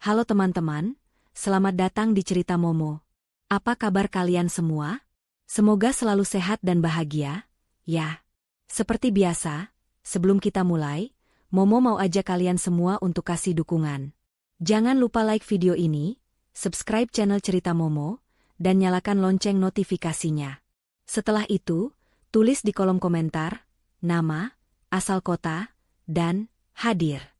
Halo teman-teman, selamat datang di Cerita Momo. Apa kabar kalian semua? Semoga selalu sehat dan bahagia, ya. Seperti biasa, sebelum kita mulai, Momo mau ajak kalian semua untuk kasih dukungan. Jangan lupa like video ini, subscribe channel Cerita Momo, dan nyalakan lonceng notifikasinya. Setelah itu, tulis di kolom komentar, nama, asal kota, dan hadir.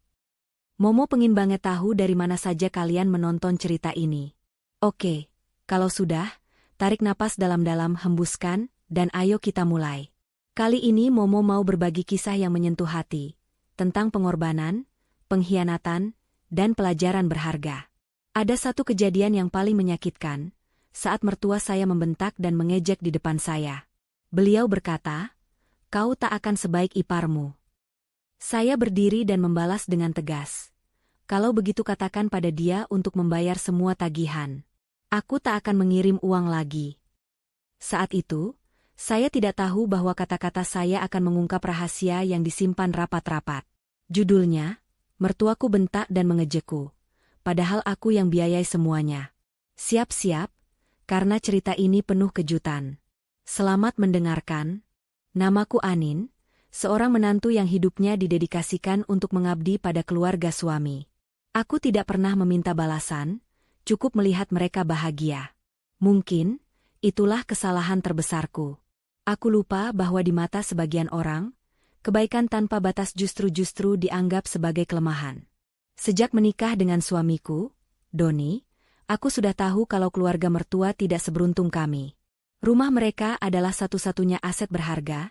Momo pengen banget tahu dari mana saja kalian menonton cerita ini. Oke, kalau sudah, tarik napas dalam-dalam, hembuskan, dan ayo kita mulai. Kali ini Momo mau berbagi kisah yang menyentuh hati, tentang pengorbanan, pengkhianatan, dan pelajaran berharga. Ada satu kejadian yang paling menyakitkan, saat mertua saya membentak dan mengejek di depan saya. Beliau berkata, "Kau tak akan sebaik iparmu." Saya berdiri dan membalas dengan tegas. "Kalau begitu katakan pada dia untuk membayar semua tagihan. Aku tak akan mengirim uang lagi." Saat itu, saya tidak tahu bahwa kata-kata saya akan mengungkap rahasia yang disimpan rapat-rapat. Judulnya, mertuaku bentak dan mengejekku. Padahal aku yang biayai semuanya. Siap-siap, karena cerita ini penuh kejutan. Selamat mendengarkan. Namaku Anin, seorang menantu yang hidupnya didedikasikan untuk mengabdi pada keluarga suami. Aku tidak pernah meminta balasan, cukup melihat mereka bahagia. Mungkin, itulah kesalahan terbesarku. Aku lupa bahwa di mata sebagian orang, kebaikan tanpa batas justru dianggap sebagai kelemahan. Sejak menikah dengan suamiku, Doni, aku sudah tahu kalau keluarga mertua tidak seberuntung kami. Rumah mereka adalah satu-satunya aset berharga,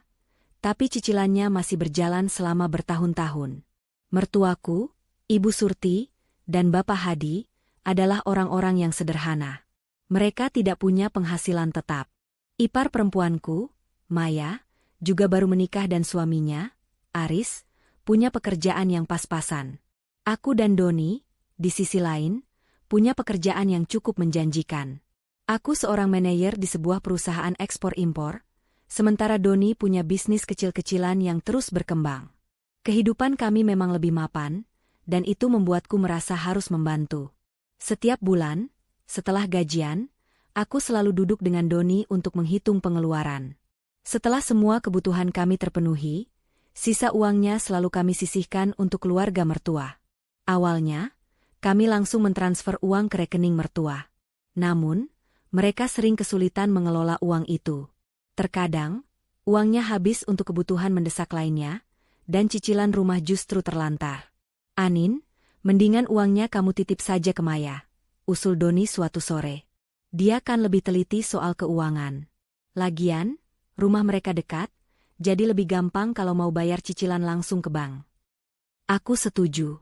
tapi cicilannya masih berjalan selama bertahun-tahun. Mertuaku, Ibu Surti, dan Bapak Hadi, adalah orang-orang yang sederhana. Mereka tidak punya penghasilan tetap. Ipar perempuanku, Maya, juga baru menikah dan suaminya, Aris, punya pekerjaan yang pas-pasan. Aku dan Doni, di sisi lain, punya pekerjaan yang cukup menjanjikan. Aku seorang manajer di sebuah perusahaan ekspor-impor, sementara Doni punya bisnis kecil-kecilan yang terus berkembang. Kehidupan kami memang lebih mapan, dan itu membuatku merasa harus membantu. Setiap bulan, setelah gajian, aku selalu duduk dengan Doni untuk menghitung pengeluaran. Setelah semua kebutuhan kami terpenuhi, sisa uangnya selalu kami sisihkan untuk keluarga mertua. Awalnya, kami langsung mentransfer uang ke rekening mertua. Namun, mereka sering kesulitan mengelola uang itu. Terkadang, uangnya habis untuk kebutuhan mendesak lainnya, dan cicilan rumah justru terlantar. "Anin, mendingan uangnya kamu titip saja ke Maya," usul Doni suatu sore. "Dia kan lebih teliti soal keuangan. Lagian, rumah mereka dekat, jadi lebih gampang kalau mau bayar cicilan langsung ke bank." Aku setuju.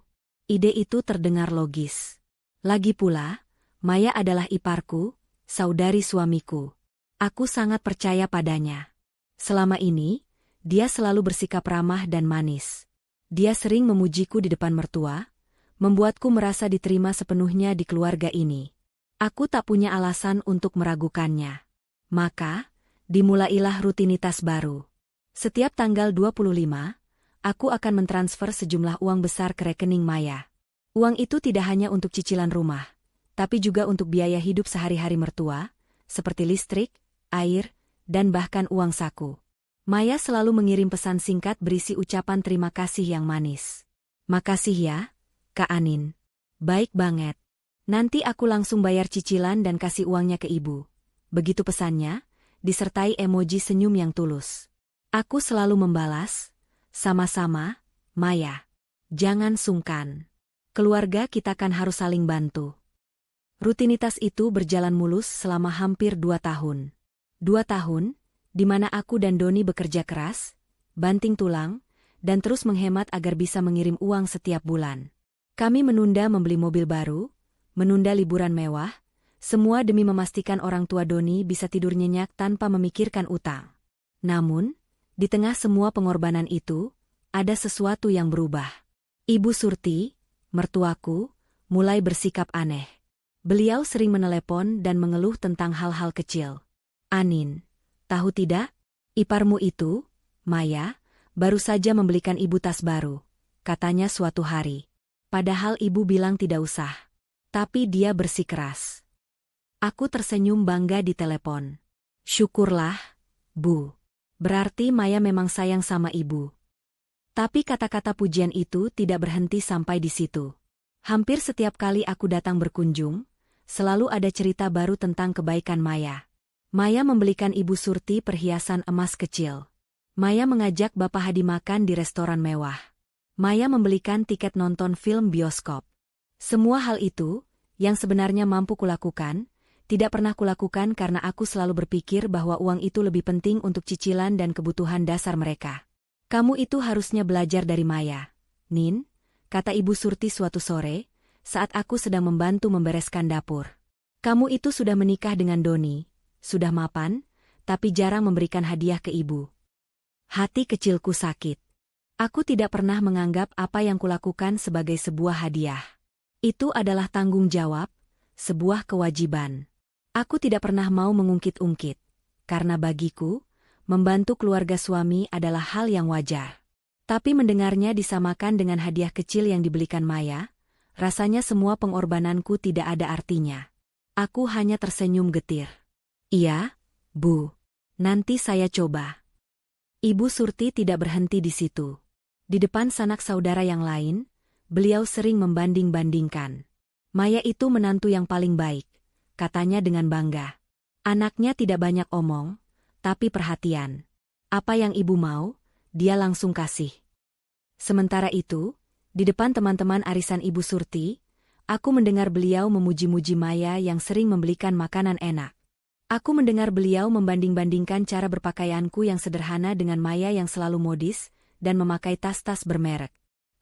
Ide itu terdengar logis. Lagi pula, Maya adalah iparku, saudari suamiku. Aku sangat percaya padanya. Selama ini, dia selalu bersikap ramah dan manis. Dia sering memujiku di depan mertua, membuatku merasa diterima sepenuhnya di keluarga ini. Aku tak punya alasan untuk meragukannya. Maka, dimulailah rutinitas baru. Setiap tanggal 25, aku akan mentransfer sejumlah uang besar ke rekening Maya. Uang itu tidak hanya untuk cicilan rumah, tapi juga untuk biaya hidup sehari-hari mertua, seperti listrik, air, dan bahkan uang saku. Maya selalu mengirim pesan singkat berisi ucapan terima kasih yang manis. "Makasih ya, Kak Anin. Baik banget. Nanti aku langsung bayar cicilan dan kasih uangnya ke ibu." Begitu pesannya, disertai emoji senyum yang tulus. Aku selalu membalas, "Sama-sama, Maya. Jangan sungkan. Keluarga kita kan harus saling bantu." Rutinitas itu berjalan mulus selama hampir 2 tahun. 2 tahun, di mana aku dan Doni bekerja keras, banting tulang, dan terus menghemat agar bisa mengirim uang setiap bulan. Kami menunda membeli mobil baru, menunda liburan mewah, semua demi memastikan orang tua Doni bisa tidur nyenyak tanpa memikirkan utang. Namun, di tengah semua pengorbanan itu, ada sesuatu yang berubah. Ibu Surti, mertuaku, mulai bersikap aneh. Beliau sering menelepon dan mengeluh tentang hal-hal kecil. "Anin, tahu tidak? Iparmu itu, Maya, baru saja membelikan ibu tas baru," katanya suatu hari. Padahal ibu bilang tidak usah. Tapi dia bersikeras. Aku tersenyum bangga di telepon. Syukurlah, Bu. Berarti Maya memang sayang sama ibu. Tapi kata-kata pujian itu tidak berhenti sampai di situ. Hampir setiap kali aku datang berkunjung, selalu ada cerita baru tentang kebaikan Maya. Maya membelikan Ibu Surti perhiasan emas kecil. Maya mengajak Bapak Hadi makan di restoran mewah. Maya membelikan tiket nonton film bioskop. Semua hal itu, yang sebenarnya mampu kulakukan, tidak pernah kulakukan karena aku selalu berpikir bahwa uang itu lebih penting untuk cicilan dan kebutuhan dasar mereka. Kamu itu harusnya belajar dari Maya, Nin, kata Ibu Surti suatu sore, saat aku sedang membantu membereskan dapur. Kamu itu sudah menikah dengan Doni, sudah mapan, tapi jarang memberikan hadiah ke ibu. Hati kecilku sakit. Aku tidak pernah menganggap apa yang kulakukan sebagai sebuah hadiah. Itu adalah tanggung jawab, sebuah kewajiban. Aku tidak pernah mau mengungkit-ungkit, karena bagiku, membantu keluarga suami adalah hal yang wajar. Tapi mendengarnya disamakan dengan hadiah kecil yang dibelikan Maya, rasanya semua pengorbananku tidak ada artinya. Aku hanya tersenyum getir. Iya, Bu. Nanti saya coba. Ibu Surti tidak berhenti di situ. Di depan sanak saudara yang lain, beliau sering membanding-bandingkan. Maya itu menantu yang paling baik, katanya dengan bangga. Anaknya tidak banyak omong, tapi perhatian. Apa yang ibu mau, dia langsung kasih. Sementara itu, di depan teman-teman arisan Ibu Surti, aku mendengar beliau memuji-muji Maya yang sering membelikan makanan enak. Aku mendengar beliau membanding-bandingkan cara berpakaianku yang sederhana dengan Maya yang selalu modis dan memakai tas-tas bermerek.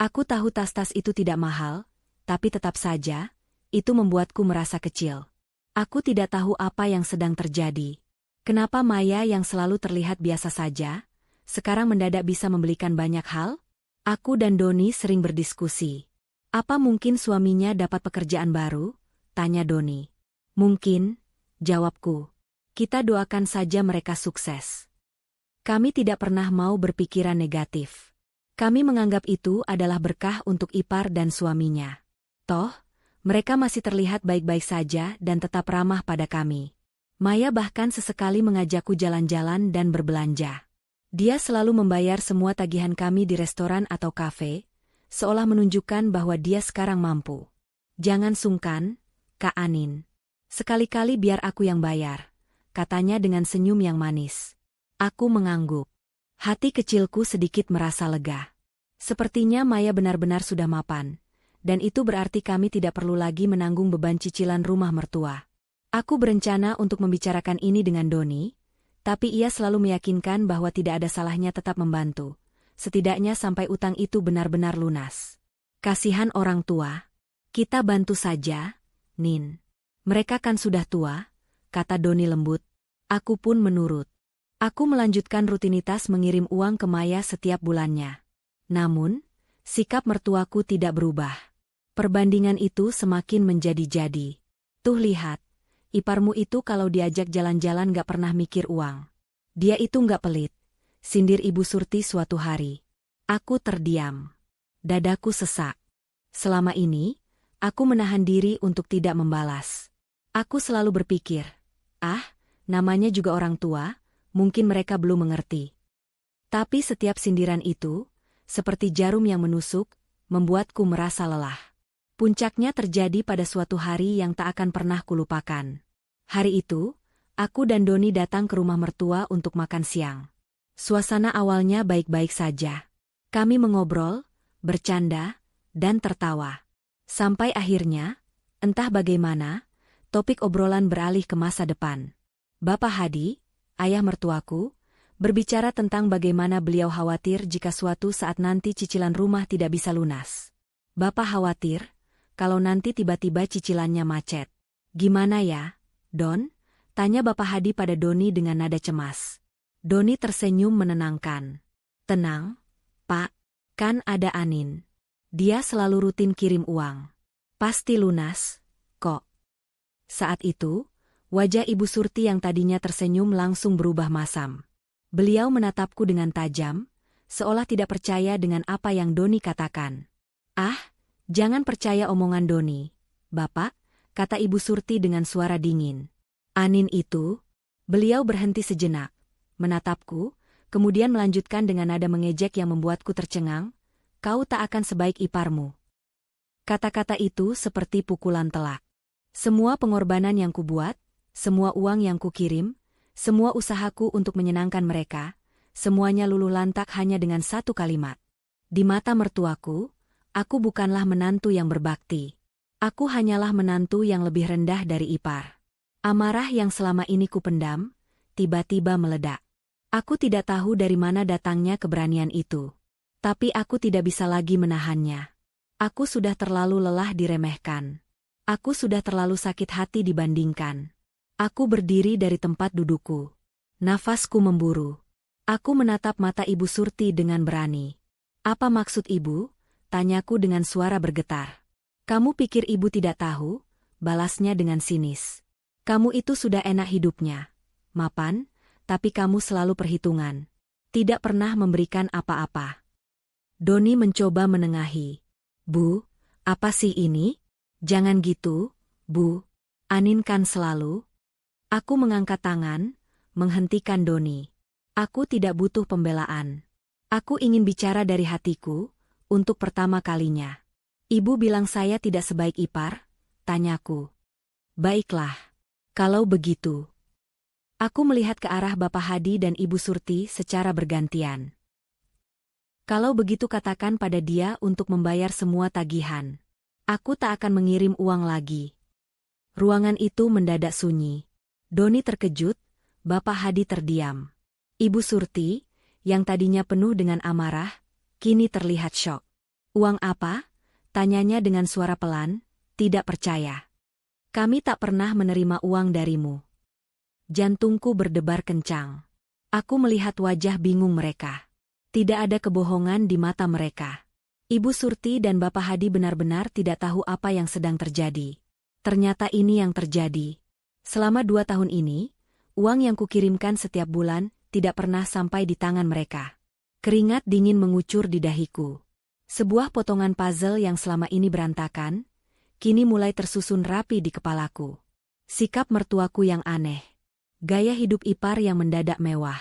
Aku tahu tas-tas itu tidak mahal, tapi tetap saja, itu membuatku merasa kecil. Aku tidak tahu apa yang sedang terjadi. Kenapa Maya yang selalu terlihat biasa saja, sekarang mendadak bisa membelikan banyak hal? Aku dan Doni sering berdiskusi. Apa mungkin suaminya dapat pekerjaan baru? Tanya Doni. Mungkin, jawabku. Kita doakan saja mereka sukses. Kami tidak pernah mau berpikiran negatif. Kami menganggap itu adalah berkah untuk ipar dan suaminya. Toh, mereka masih terlihat baik-baik saja dan tetap ramah pada kami. Maya bahkan sesekali mengajakku jalan-jalan dan berbelanja. Dia selalu membayar semua tagihan kami di restoran atau kafe, seolah menunjukkan bahwa dia sekarang mampu. Jangan sungkan, Kak Anin. Sekali-kali biar aku yang bayar, katanya dengan senyum yang manis. Aku mengangguk. Hati kecilku sedikit merasa lega. Sepertinya Maya benar-benar sudah mapan. Dan itu berarti kami tidak perlu lagi menanggung beban cicilan rumah mertua. Aku berencana untuk membicarakan ini dengan Doni, tapi ia selalu meyakinkan bahwa tidak ada salahnya tetap membantu, setidaknya sampai utang itu benar-benar lunas. Kasihan orang tua. Kita bantu saja, Nin. Mereka kan sudah tua, kata Doni lembut. Aku pun menurut. Aku melanjutkan rutinitas mengirim uang ke Maya setiap bulannya. Namun, sikap mertuaku tidak berubah. Perbandingan itu semakin menjadi-jadi. Tuh lihat, iparmu itu kalau diajak jalan-jalan gak pernah mikir uang. Dia itu gak pelit, sindir Ibu Surti suatu hari. Aku terdiam. Dadaku sesak. Selama ini, aku menahan diri untuk tidak membalas. Aku selalu berpikir, namanya juga orang tua, mungkin mereka belum mengerti. Tapi setiap sindiran itu, seperti jarum yang menusuk, membuatku merasa lelah. Puncaknya terjadi pada suatu hari yang tak akan pernah kulupakan. Hari itu, aku dan Doni datang ke rumah mertua untuk makan siang. Suasana awalnya baik-baik saja. Kami mengobrol, bercanda, dan tertawa. Sampai akhirnya, entah bagaimana, topik obrolan beralih ke masa depan. Bapak Hadi, ayah mertuaku, berbicara tentang bagaimana beliau khawatir jika suatu saat nanti cicilan rumah tidak bisa lunas. Bapak khawatir, kalau nanti tiba-tiba cicilannya macet. Gimana ya, Don? Tanya Bapak Hadi pada Doni dengan nada cemas. Doni tersenyum menenangkan. Tenang, Pak, kan ada Anin. Dia selalu rutin kirim uang. Pasti lunas, kok. Saat itu, wajah Ibu Surti yang tadinya tersenyum langsung berubah masam. Beliau menatapku dengan tajam, seolah tidak percaya dengan apa yang Doni katakan. Jangan percaya omongan Doni, Bapak, kata Ibu Surti dengan suara dingin. Anin itu? Beliau berhenti sejenak, menatapku, kemudian melanjutkan dengan nada mengejek yang membuatku tercengang, kau tak akan sebaik iparmu. Kata-kata itu seperti pukulan telak. Semua pengorbanan yang kubuat, semua uang yang kukirim, semua usahaku untuk menyenangkan mereka, semuanya luluh lantak hanya dengan satu kalimat. Di mata mertuaku, aku bukanlah menantu yang berbakti. Aku hanyalah menantu yang lebih rendah dari ipar. Amarah yang selama ini kupendam, tiba-tiba meledak. Aku tidak tahu dari mana datangnya keberanian itu. Tapi aku tidak bisa lagi menahannya. Aku sudah terlalu lelah diremehkan. Aku sudah terlalu sakit hati dibandingkan. Aku berdiri dari tempat dudukku. Nafasku memburu. Aku menatap mata Ibu Surti dengan berani. Apa maksud Ibu? Tanyaku dengan suara bergetar. Kamu pikir Ibu tidak tahu? Balasnya dengan sinis. Kamu itu sudah enak hidupnya. Mapan, tapi kamu selalu perhitungan. Tidak pernah memberikan apa-apa. Doni mencoba menengahi. Bu, apa sih ini? Jangan gitu, Bu. Anin kan selalu. Aku mengangkat tangan, menghentikan Doni. Aku tidak butuh pembelaan. Aku ingin bicara dari hatiku, untuk pertama kalinya. Ibu bilang saya tidak sebaik ipar? Tanyaku. Baiklah. Kalau begitu. Aku melihat ke arah Bapak Hadi dan Ibu Surti secara bergantian. Kalau begitu katakan pada dia untuk membayar semua tagihan. Aku tak akan mengirim uang lagi. Ruangan itu mendadak sunyi. Doni terkejut, Bapak Hadi terdiam. Ibu Surti, yang tadinya penuh dengan amarah, kini terlihat syok. Uang apa? Tanyanya dengan suara pelan, tidak percaya. Kami tak pernah menerima uang darimu. Jantungku berdebar kencang. Aku melihat wajah bingung mereka. Tidak ada kebohongan di mata mereka. Ibu Surti dan Bapak Hadi benar-benar tidak tahu apa yang sedang terjadi. Ternyata ini yang terjadi. Selama 2 tahun ini, uang yang kukirimkan setiap bulan tidak pernah sampai di tangan mereka. Keringat dingin mengucur di dahiku. Sebuah potongan puzzle yang selama ini berantakan, kini mulai tersusun rapi di kepalaku. Sikap mertuaku yang aneh. Gaya hidup ipar yang mendadak mewah.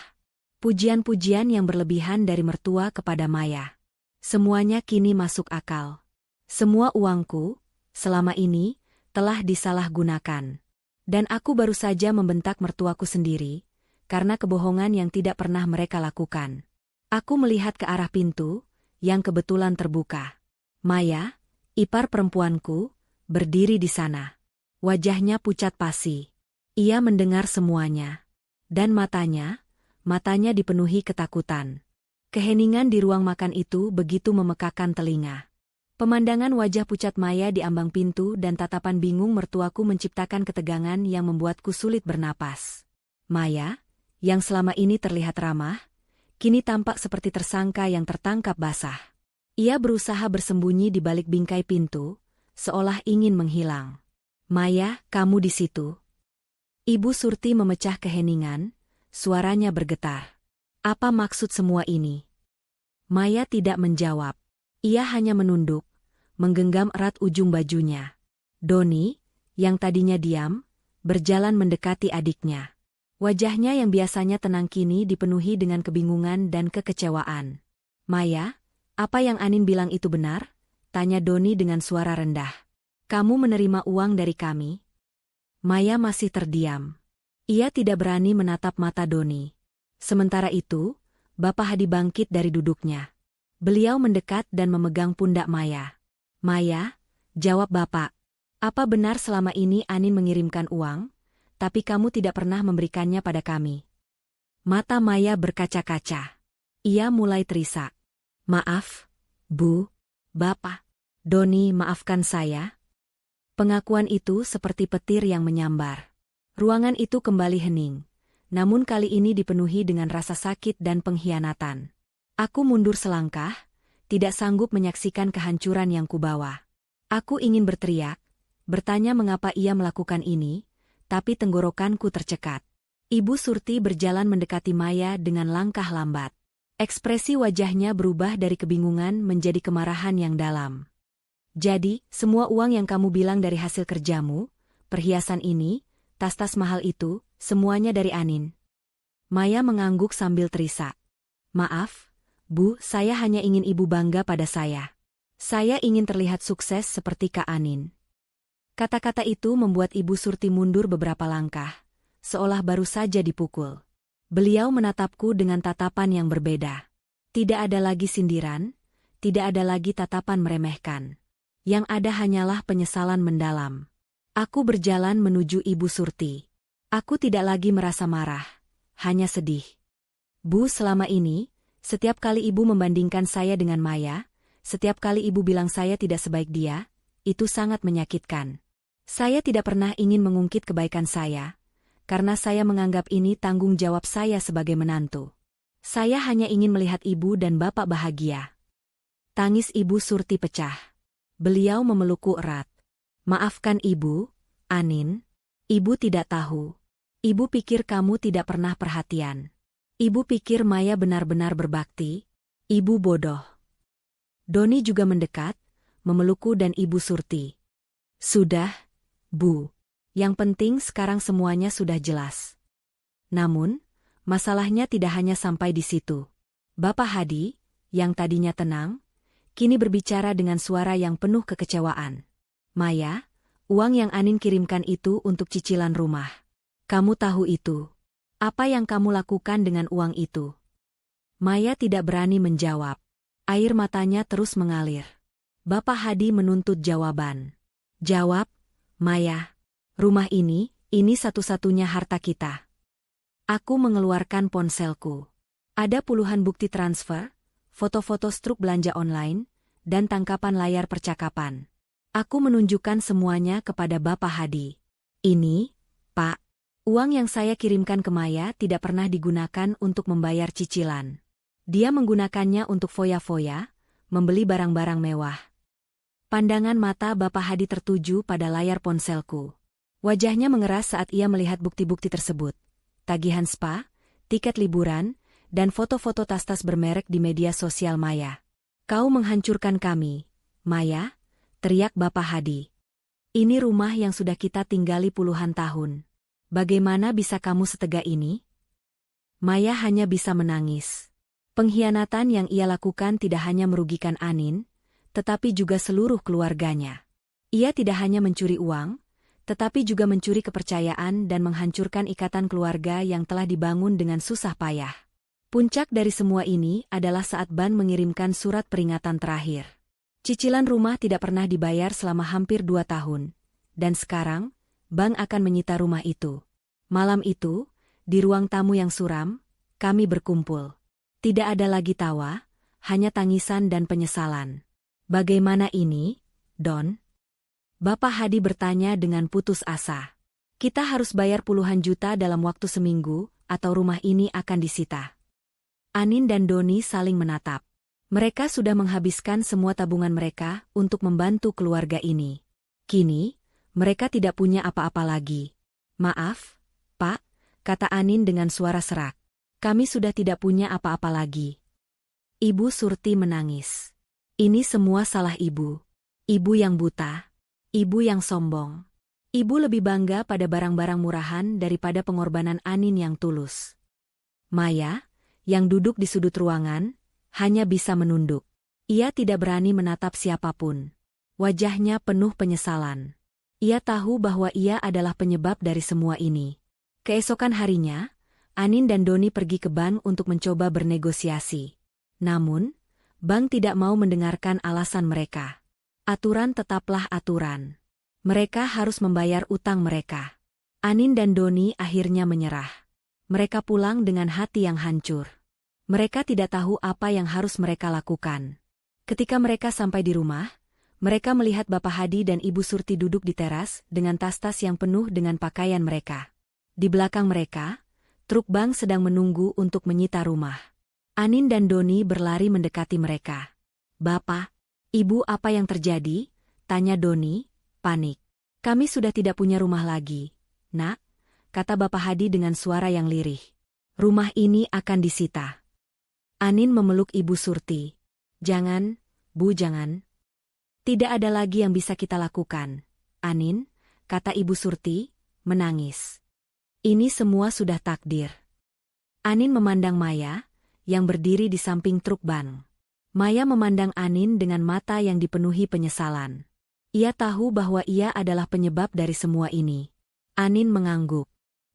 Pujian-pujian yang berlebihan dari mertua kepada Maya. Semuanya kini masuk akal. Semua uangku, selama ini, telah disalahgunakan. Dan aku baru saja membentak mertuaku sendiri, karena kebohongan yang tidak pernah mereka lakukan. Aku melihat ke arah pintu, yang kebetulan terbuka. Maya, ipar perempuanku, berdiri di sana. Wajahnya pucat pasi. Ia mendengar semuanya. Dan matanya dipenuhi ketakutan. Keheningan di ruang makan itu begitu memekakan telinga. Pemandangan wajah pucat Maya di ambang pintu dan tatapan bingung mertuaku menciptakan ketegangan yang membuatku sulit bernapas. Maya, yang selama ini terlihat ramah, kini tampak seperti tersangka yang tertangkap basah. Ia berusaha bersembunyi di balik bingkai pintu, seolah ingin menghilang. Maya, kamu di situ? Ibu Surti memecah keheningan, suaranya bergetar. Apa maksud semua ini? Maya tidak menjawab. Ia hanya menunduk, menggenggam erat ujung bajunya. Doni, yang tadinya diam, berjalan mendekati adiknya. Wajahnya yang biasanya tenang kini dipenuhi dengan kebingungan dan kekecewaan. Maya, apa yang Anin bilang itu benar? Tanya Doni dengan suara rendah. Kamu menerima uang dari kami? Maya masih terdiam. Ia tidak berani menatap mata Doni. Sementara itu, Bapak Hadi bangkit dari duduknya. Beliau mendekat dan memegang pundak Maya. Maya, jawab Bapak. Apa benar selama ini Anin mengirimkan uang, tapi kamu tidak pernah memberikannya pada kami? Mata Maya berkaca-kaca. Ia mulai terisak. Maaf, Bu, Bapak. Doni, maafkan saya. Pengakuan itu seperti petir yang menyambar. Ruangan itu kembali hening, namun kali ini dipenuhi dengan rasa sakit dan pengkhianatan. Aku mundur selangkah, tidak sanggup menyaksikan kehancuran yang kubawa. Aku ingin berteriak, bertanya mengapa ia melakukan ini, tapi tenggorokanku tercekat. Ibu Surti berjalan mendekati Maya dengan langkah lambat. Ekspresi wajahnya berubah dari kebingungan menjadi kemarahan yang dalam. Jadi, semua uang yang kamu bilang dari hasil kerjamu, perhiasan ini, tas-tas mahal itu, semuanya dari Anin. Maya mengangguk sambil terisak. Maaf, Bu, saya hanya ingin Ibu bangga pada saya. Saya ingin terlihat sukses seperti Kak Anin. Kata-kata itu membuat Ibu Surti mundur beberapa langkah, seolah baru saja dipukul. Beliau menatapku dengan tatapan yang berbeda. Tidak ada lagi sindiran, tidak ada lagi tatapan meremehkan. Yang ada hanyalah penyesalan mendalam. Aku berjalan menuju Ibu Surti. Aku tidak lagi merasa marah, hanya sedih. Bu, selama ini, setiap kali Ibu membandingkan saya dengan Maya, setiap kali Ibu bilang saya tidak sebaik dia, itu sangat menyakitkan. Saya tidak pernah ingin mengungkit kebaikan saya, karena saya menganggap ini tanggung jawab saya sebagai menantu. Saya hanya ingin melihat Ibu dan Bapak bahagia. Tangis Ibu Surti pecah. Beliau memelukku erat. Maafkan Ibu, Anin. Ibu tidak tahu. Ibu pikir kamu tidak pernah perhatian. Ibu pikir Maya benar-benar berbakti. Ibu bodoh. Doni juga mendekat, memelukku dan Ibu Surti. Sudah, Bu. Yang penting sekarang semuanya sudah jelas. Namun, masalahnya tidak hanya sampai di situ. Bapak Hadi, yang tadinya tenang, kini berbicara dengan suara yang penuh kekecewaan. Maya, uang yang Anin kirimkan itu untuk cicilan rumah. Kamu tahu itu. Apa yang kamu lakukan dengan uang itu? Maya tidak berani menjawab. Air matanya terus mengalir. Bapak Hadi menuntut jawaban. Jawab, Maya. Rumah ini satu-satunya harta kita. Aku mengeluarkan ponselku. Ada puluhan bukti transfer, foto-foto struk belanja online, dan tangkapan layar percakapan. Aku menunjukkan semuanya kepada Bapak Hadi. Ini, Pak, uang yang saya kirimkan ke Maya tidak pernah digunakan untuk membayar cicilan. Dia menggunakannya untuk foya-foya, membeli barang-barang mewah. Pandangan mata Bapak Hadi tertuju pada layar ponselku. Wajahnya mengeras saat ia melihat bukti-bukti tersebut. Tagihan spa, tiket liburan, dan foto-foto tas-tas bermerek di media sosial Maya. Kau menghancurkan kami, Maya, teriak Bapak Hadi. Ini rumah yang sudah kita tinggali puluhan tahun. Bagaimana bisa kamu setega ini? Maya hanya bisa menangis. Pengkhianatan yang ia lakukan tidak hanya merugikan Anin, tetapi juga seluruh keluarganya. Ia tidak hanya mencuri uang, tetapi juga mencuri kepercayaan dan menghancurkan ikatan keluarga yang telah dibangun dengan susah payah. Puncak dari semua ini adalah saat Ban mengirimkan surat peringatan terakhir. Cicilan rumah tidak pernah dibayar selama hampir 2 tahun, dan sekarang, Bank akan menyita rumah itu. Malam itu, di ruang tamu yang suram, kami berkumpul. Tidak ada lagi tawa, hanya tangisan dan penyesalan. Bagaimana ini, Don? Bapak Hadi bertanya dengan putus asa. Kita harus bayar puluhan juta dalam waktu seminggu, atau rumah ini akan disita. Anin dan Doni saling menatap. Mereka sudah menghabiskan semua tabungan mereka untuk membantu keluarga ini. Kini, mereka tidak punya apa-apa lagi. Maaf, Pak, kata Anin dengan suara serak. Kami sudah tidak punya apa-apa lagi. Ibu Surti menangis. Ini semua salah Ibu. Ibu yang buta. Ibu yang sombong. Ibu lebih bangga pada barang-barang murahan daripada pengorbanan Anin yang tulus. Maya, yang duduk di sudut ruangan, hanya bisa menunduk. Ia tidak berani menatap siapapun. Wajahnya penuh penyesalan. Ia tahu bahwa ia adalah penyebab dari semua ini. Keesokan harinya, Anin dan Doni pergi ke bank untuk mencoba bernegosiasi. Namun, bank tidak mau mendengarkan alasan mereka. Aturan tetaplah aturan. Mereka harus membayar utang mereka. Anin dan Doni akhirnya menyerah. Mereka pulang dengan hati yang hancur. Mereka tidak tahu apa yang harus mereka lakukan. Ketika mereka sampai di rumah, mereka melihat Bapak Hadi dan Ibu Surti duduk di teras dengan tas-tas yang penuh dengan pakaian mereka. Di belakang mereka, truk bank sedang menunggu untuk menyita rumah. Anin dan Doni berlari mendekati mereka. Bapak, Ibu, apa yang terjadi? Tanya Doni, panik. Kami sudah tidak punya rumah lagi, Nak, kata Bapak Hadi dengan suara yang lirih. Rumah ini akan disita. Anin memeluk Ibu Surti. Jangan, Bu, jangan. Tidak ada lagi yang bisa kita lakukan, Anin, kata Ibu Surti, menangis. Ini semua sudah takdir. Anin memandang Maya, yang berdiri di samping truk ban. Maya memandang Anin dengan mata yang dipenuhi penyesalan. Ia tahu bahwa ia adalah penyebab dari semua ini. Anin mengangguk.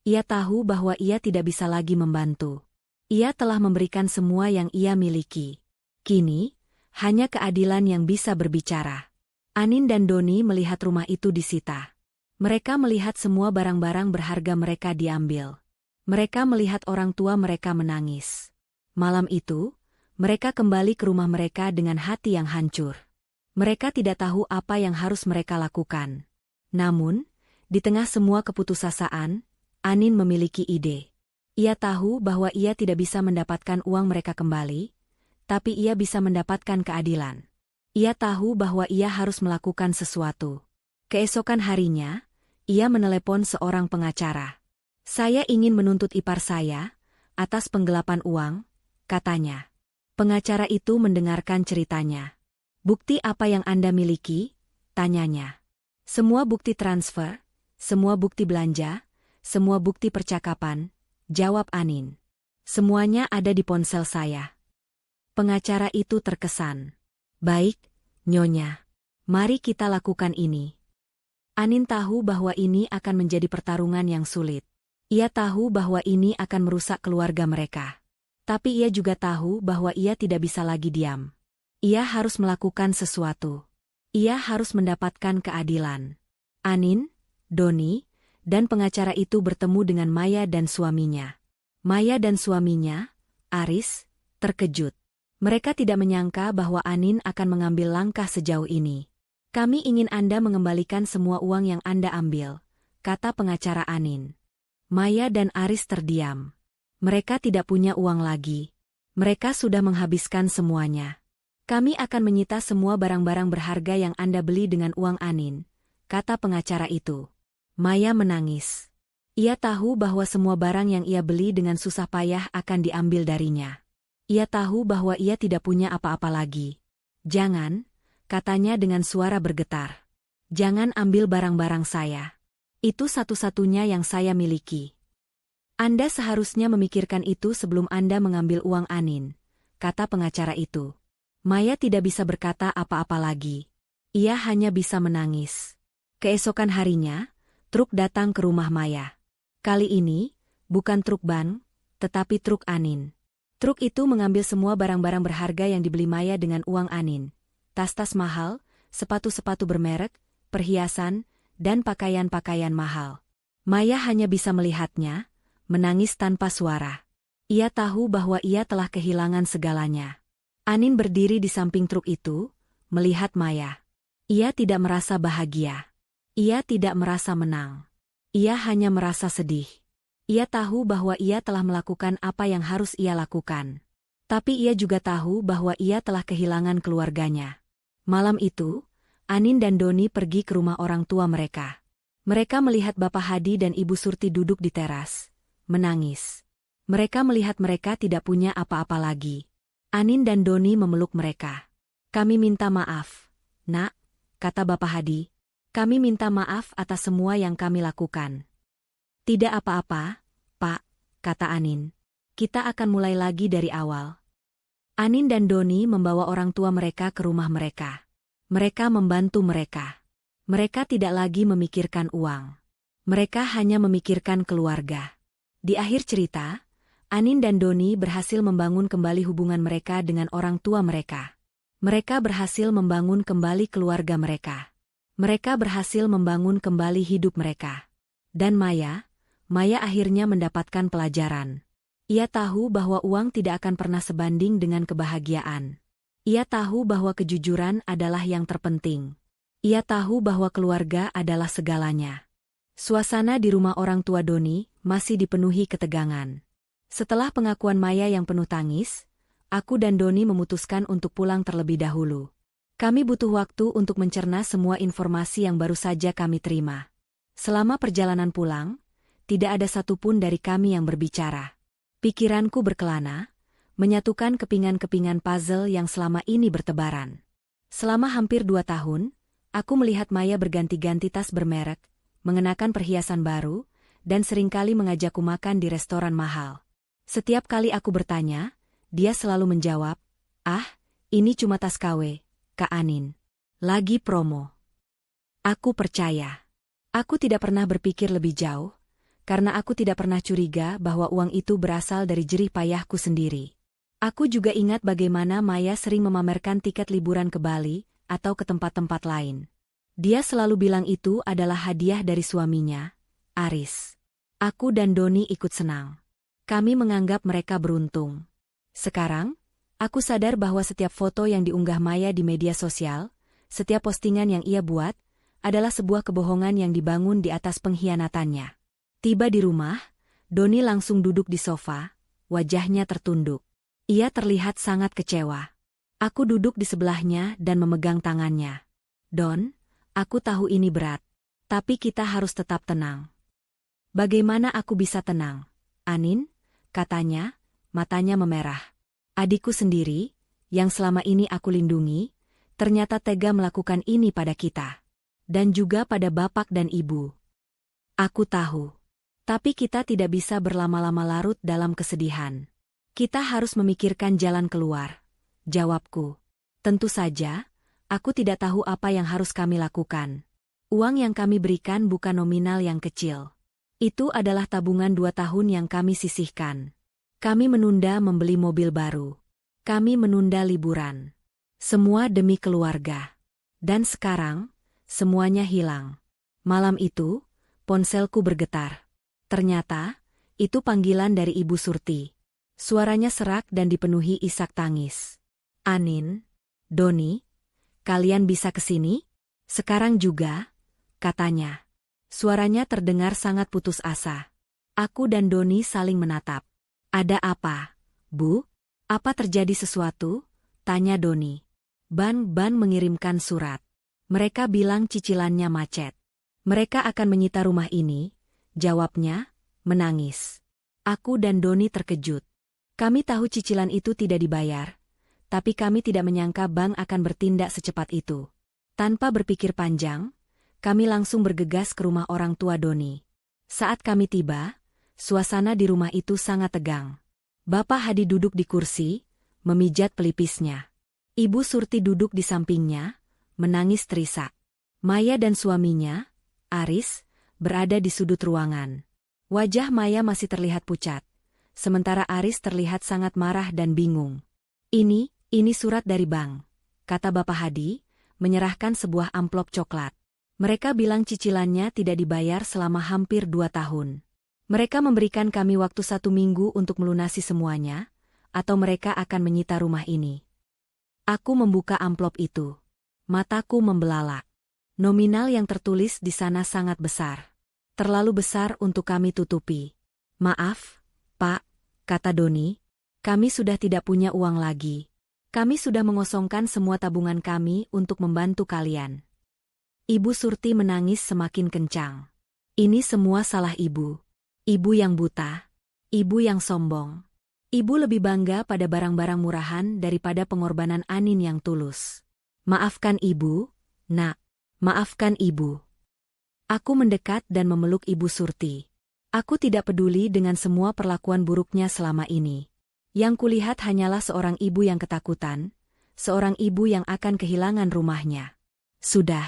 Ia tahu bahwa ia tidak bisa lagi membantu. Ia telah memberikan semua yang ia miliki. Kini, hanya keadilan yang bisa berbicara. Anin dan Doni melihat rumah itu disita. Mereka melihat semua barang-barang berharga mereka diambil. Mereka melihat orang tua mereka menangis. Malam itu, mereka kembali ke rumah mereka dengan hati yang hancur. Mereka tidak tahu apa yang harus mereka lakukan. Namun, di tengah semua keputusasaan, Anin memiliki ide. Ia tahu bahwa ia tidak bisa mendapatkan uang mereka kembali, tapi ia bisa mendapatkan keadilan. Ia tahu bahwa ia harus melakukan sesuatu. Keesokan harinya, ia menelepon seorang pengacara. Saya ingin menuntut ipar saya atas penggelapan uang, katanya. Pengacara itu mendengarkan ceritanya. Bukti apa yang Anda miliki? Tanyanya. Semua bukti transfer, semua bukti belanja, semua bukti percakapan, jawab Anin. Semuanya ada di ponsel saya. Pengacara itu terkesan. Baik, Nyonya. Mari kita lakukan ini. Anin tahu bahwa ini akan menjadi pertarungan yang sulit. Ia tahu bahwa ini akan merusak keluarga mereka. Tapi ia juga tahu bahwa ia tidak bisa lagi diam. Ia harus melakukan sesuatu. Ia harus mendapatkan keadilan. Anin, Doni, dan pengacara itu bertemu dengan Maya dan suaminya. Maya dan suaminya, Aris, terkejut. Mereka tidak menyangka bahwa Anin akan mengambil langkah sejauh ini. Kami ingin Anda mengembalikan semua uang yang Anda ambil, kata pengacara Anin. Maya dan Aris terdiam. Mereka tidak punya uang lagi. Mereka sudah menghabiskan semuanya. Kami akan menyita semua barang-barang berharga yang Anda beli dengan uang Anin, kata pengacara itu. Maya menangis. Ia tahu bahwa semua barang yang ia beli dengan susah payah akan diambil darinya. Ia tahu bahwa ia tidak punya apa-apa lagi. Jangan, katanya dengan suara bergetar. Jangan ambil barang-barang saya. Itu satu-satunya yang saya miliki. Anda seharusnya memikirkan itu sebelum Anda mengambil uang Anin, kata pengacara itu. Maya tidak bisa berkata apa-apa lagi. Ia hanya bisa menangis. Keesokan harinya, truk datang ke rumah Maya. Kali ini, bukan truk ban, tetapi truk Anin. Truk itu mengambil semua barang-barang berharga yang dibeli Maya dengan uang Anin. Tas-tas mahal, sepatu-sepatu bermerek, perhiasan, dan pakaian-pakaian mahal. Maya hanya bisa melihatnya, menangis tanpa suara. Ia tahu bahwa ia telah kehilangan segalanya. Anin berdiri di samping truk itu, melihat Maya. Ia tidak merasa bahagia. Ia tidak merasa menang. Ia hanya merasa sedih. Ia tahu bahwa ia telah melakukan apa yang harus ia lakukan. Tapi ia juga tahu bahwa ia telah kehilangan keluarganya. Malam itu, Anin dan Doni pergi ke rumah orang tua mereka. Mereka melihat Bapak Hadi dan Ibu Surti duduk di teras, menangis. Mereka melihat mereka tidak punya apa-apa lagi. Anin dan Doni memeluk mereka. Kami minta maaf, Nak, kata Bapak Hadi. Kami minta maaf atas semua yang kami lakukan. Tidak apa-apa, Pak, kata Anin. Kita akan mulai lagi dari awal. Anin dan Doni membawa orang tua mereka ke rumah mereka. Mereka membantu mereka. Mereka tidak lagi memikirkan uang. Mereka hanya memikirkan keluarga. Di akhir cerita, Anin dan Doni berhasil membangun kembali hubungan mereka dengan orang tua mereka. Mereka berhasil membangun kembali keluarga mereka. Mereka berhasil membangun kembali hidup mereka. Dan Maya akhirnya mendapatkan pelajaran. Ia tahu bahwa uang tidak akan pernah sebanding dengan kebahagiaan. Ia tahu bahwa kejujuran adalah yang terpenting. Ia tahu bahwa keluarga adalah segalanya. Suasana di rumah orang tua Doni masih dipenuhi ketegangan. Setelah pengakuan Maya yang penuh tangis, aku dan Doni memutuskan untuk pulang terlebih dahulu. Kami butuh waktu untuk mencerna semua informasi yang baru saja kami terima. Selama perjalanan pulang, tidak ada satupun dari kami yang berbicara. Pikiranku berkelana, menyatukan kepingan-kepingan puzzle yang selama ini bertebaran. Selama hampir 2 tahun, aku melihat Maya berganti-ganti tas bermerek, mengenakan perhiasan baru, dan seringkali mengajakku makan di restoran mahal. Setiap kali aku bertanya, dia selalu menjawab, "Ah, ini cuma tas KW, Kak Anin. Lagi promo." Aku percaya. Aku tidak pernah berpikir lebih jauh, karena aku tidak pernah curiga bahwa uang itu berasal dari jerih payahku sendiri. Aku juga ingat bagaimana Maya sering memamerkan tiket liburan ke Bali atau ke tempat-tempat lain. Dia selalu bilang itu adalah hadiah dari suaminya, Aris. Aku dan Doni ikut senang. Kami menganggap mereka beruntung. Sekarang, aku sadar bahwa setiap foto yang diunggah Maya di media sosial, setiap postingan yang ia buat, adalah sebuah kebohongan yang dibangun di atas pengkhianatannya. Tiba di rumah, Doni langsung duduk di sofa, wajahnya tertunduk. Ia terlihat sangat kecewa. Aku duduk di sebelahnya dan memegang tangannya. "Don, aku tahu ini berat, tapi kita harus tetap tenang." "Bagaimana aku bisa tenang, Anin?" katanya, matanya memerah. "Adikku sendiri, yang selama ini aku lindungi, ternyata tega melakukan ini pada kita. Dan juga pada bapak dan ibu." "Aku tahu. Tapi kita tidak bisa berlama-lama larut dalam kesedihan. Kita harus memikirkan jalan keluar," jawabku. "Tentu saja, aku tidak tahu apa yang harus kami lakukan. Uang yang kami berikan bukan nominal yang kecil. Itu adalah tabungan 2 tahun yang kami sisihkan. Kami menunda membeli mobil baru. Kami menunda liburan. Semua demi keluarga. Dan sekarang, semuanya hilang." Malam itu, ponselku bergetar. Ternyata, itu panggilan dari Ibu Surti. Suaranya serak dan dipenuhi isak tangis. "Anin, Doni, kalian bisa ke sini? Sekarang juga?" katanya. Suaranya terdengar sangat putus asa. Aku dan Doni saling menatap. "Ada apa, Bu? Apa terjadi sesuatu?" tanya Doni. Ban mengirimkan surat. Mereka bilang cicilannya macet. "Mereka akan menyita rumah ini," jawabnya, menangis. Aku dan Doni terkejut. Kami tahu cicilan itu tidak dibayar, tapi kami tidak menyangka bank akan bertindak secepat itu. Tanpa berpikir panjang, kami langsung bergegas ke rumah orang tua Doni. Saat kami tiba, suasana di rumah itu sangat tegang. Bapak Hadi duduk di kursi, memijat pelipisnya. Ibu Surti duduk di sampingnya, menangis terisak. Maya dan suaminya, Aris, berada di sudut ruangan. Wajah Maya masih terlihat pucat, sementara Aris terlihat sangat marah dan bingung. Ini surat dari bank," kata Bapak Hadi, menyerahkan sebuah amplop coklat. "Mereka bilang cicilannya tidak dibayar selama hampir 2 tahun. Mereka memberikan kami waktu 1 minggu untuk melunasi semuanya, atau mereka akan menyita rumah ini." Aku membuka amplop itu. Mataku membelalak. Nominal yang tertulis di sana sangat besar. Terlalu besar untuk kami tutupi. "Maaf, Pak," kata Doni. "Kami sudah tidak punya uang lagi. Kami sudah mengosongkan semua tabungan kami untuk membantu kalian." Ibu Surti menangis semakin kencang. "Ini semua salah Ibu. Ibu yang buta. Ibu yang sombong. Ibu lebih bangga pada barang-barang murahan daripada pengorbanan Anin yang tulus. Maafkan Ibu, Nak. Maafkan Ibu." Aku mendekat dan memeluk Ibu Surti. Aku tidak peduli dengan semua perlakuan buruknya selama ini. Yang kulihat hanyalah seorang ibu yang ketakutan, seorang ibu yang akan kehilangan rumahnya. "Sudah,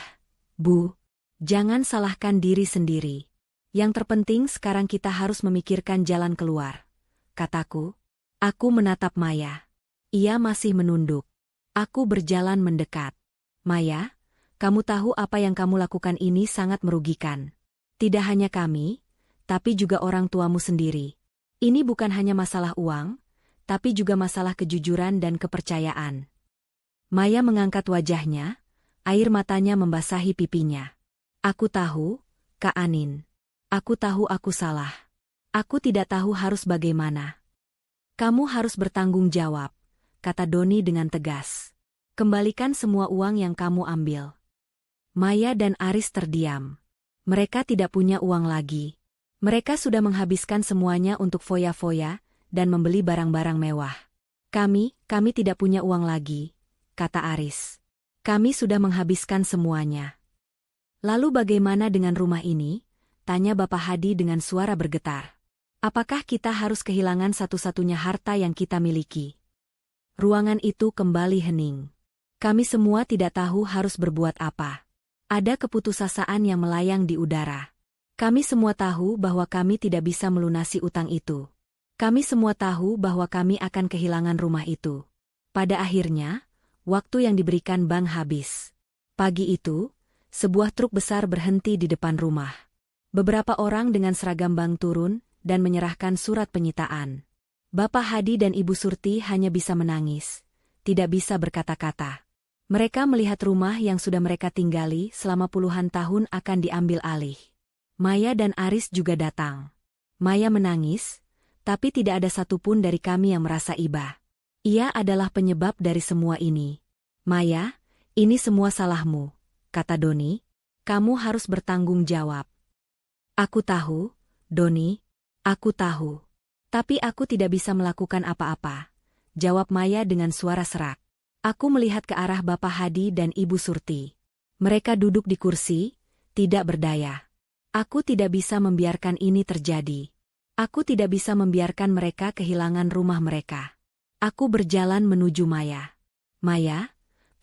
Bu. Jangan salahkan diri sendiri. Yang terpenting sekarang kita harus memikirkan jalan keluar," kataku. Aku menatap Maya. Ia masih menunduk. Aku berjalan mendekat. "Maya, kamu tahu apa yang kamu lakukan ini sangat merugikan. Tidak hanya kami, tapi juga orang tuamu sendiri. Ini bukan hanya masalah uang, tapi juga masalah kejujuran dan kepercayaan." Maya mengangkat wajahnya, air matanya membasahi pipinya. "Aku tahu, Kak Anin. Aku tahu aku salah. Aku tidak tahu harus bagaimana." "Kamu harus bertanggung jawab," kata Doni dengan tegas. "Kembalikan semua uang yang kamu ambil." Maya dan Aris terdiam. Mereka tidak punya uang lagi. Mereka sudah menghabiskan semuanya untuk foya-foya dan membeli barang-barang mewah. Kami tidak punya uang lagi," kata Aris. Kami sudah menghabiskan semuanya. Lalu bagaimana dengan rumah ini? Tanya Bapak Hadi dengan suara bergetar. Apakah kita harus kehilangan satu-satunya harta yang kita miliki? Ruangan itu kembali hening. Kami semua tidak tahu harus berbuat apa. Ada keputusasaan yang melayang di udara. Kami semua tahu bahwa kami tidak bisa melunasi utang itu. Kami semua tahu bahwa kami akan kehilangan rumah itu. Pada akhirnya, waktu yang diberikan bank habis. Pagi itu, sebuah truk besar berhenti di depan rumah. Beberapa orang dengan seragam bank turun dan menyerahkan surat penyitaan. Bapak Hadi dan Ibu Surti hanya bisa menangis, tidak bisa berkata-kata. Mereka melihat rumah yang sudah mereka tinggali selama puluhan tahun akan diambil alih. Maya dan Aris juga datang. Maya menangis, tapi tidak ada satupun dari kami yang merasa iba. Ia adalah penyebab dari semua ini. Maya, ini semua salahmu, kata Doni. Kamu harus bertanggung jawab. Aku tahu, Doni. Aku tahu. Tapi aku tidak bisa melakukan apa-apa, jawab Maya dengan suara serak. Aku melihat ke arah Bapak Hadi dan Ibu Surti. Mereka duduk di kursi, tidak berdaya. Aku tidak bisa membiarkan ini terjadi. Aku tidak bisa membiarkan mereka kehilangan rumah mereka. Aku berjalan menuju Maya. Maya,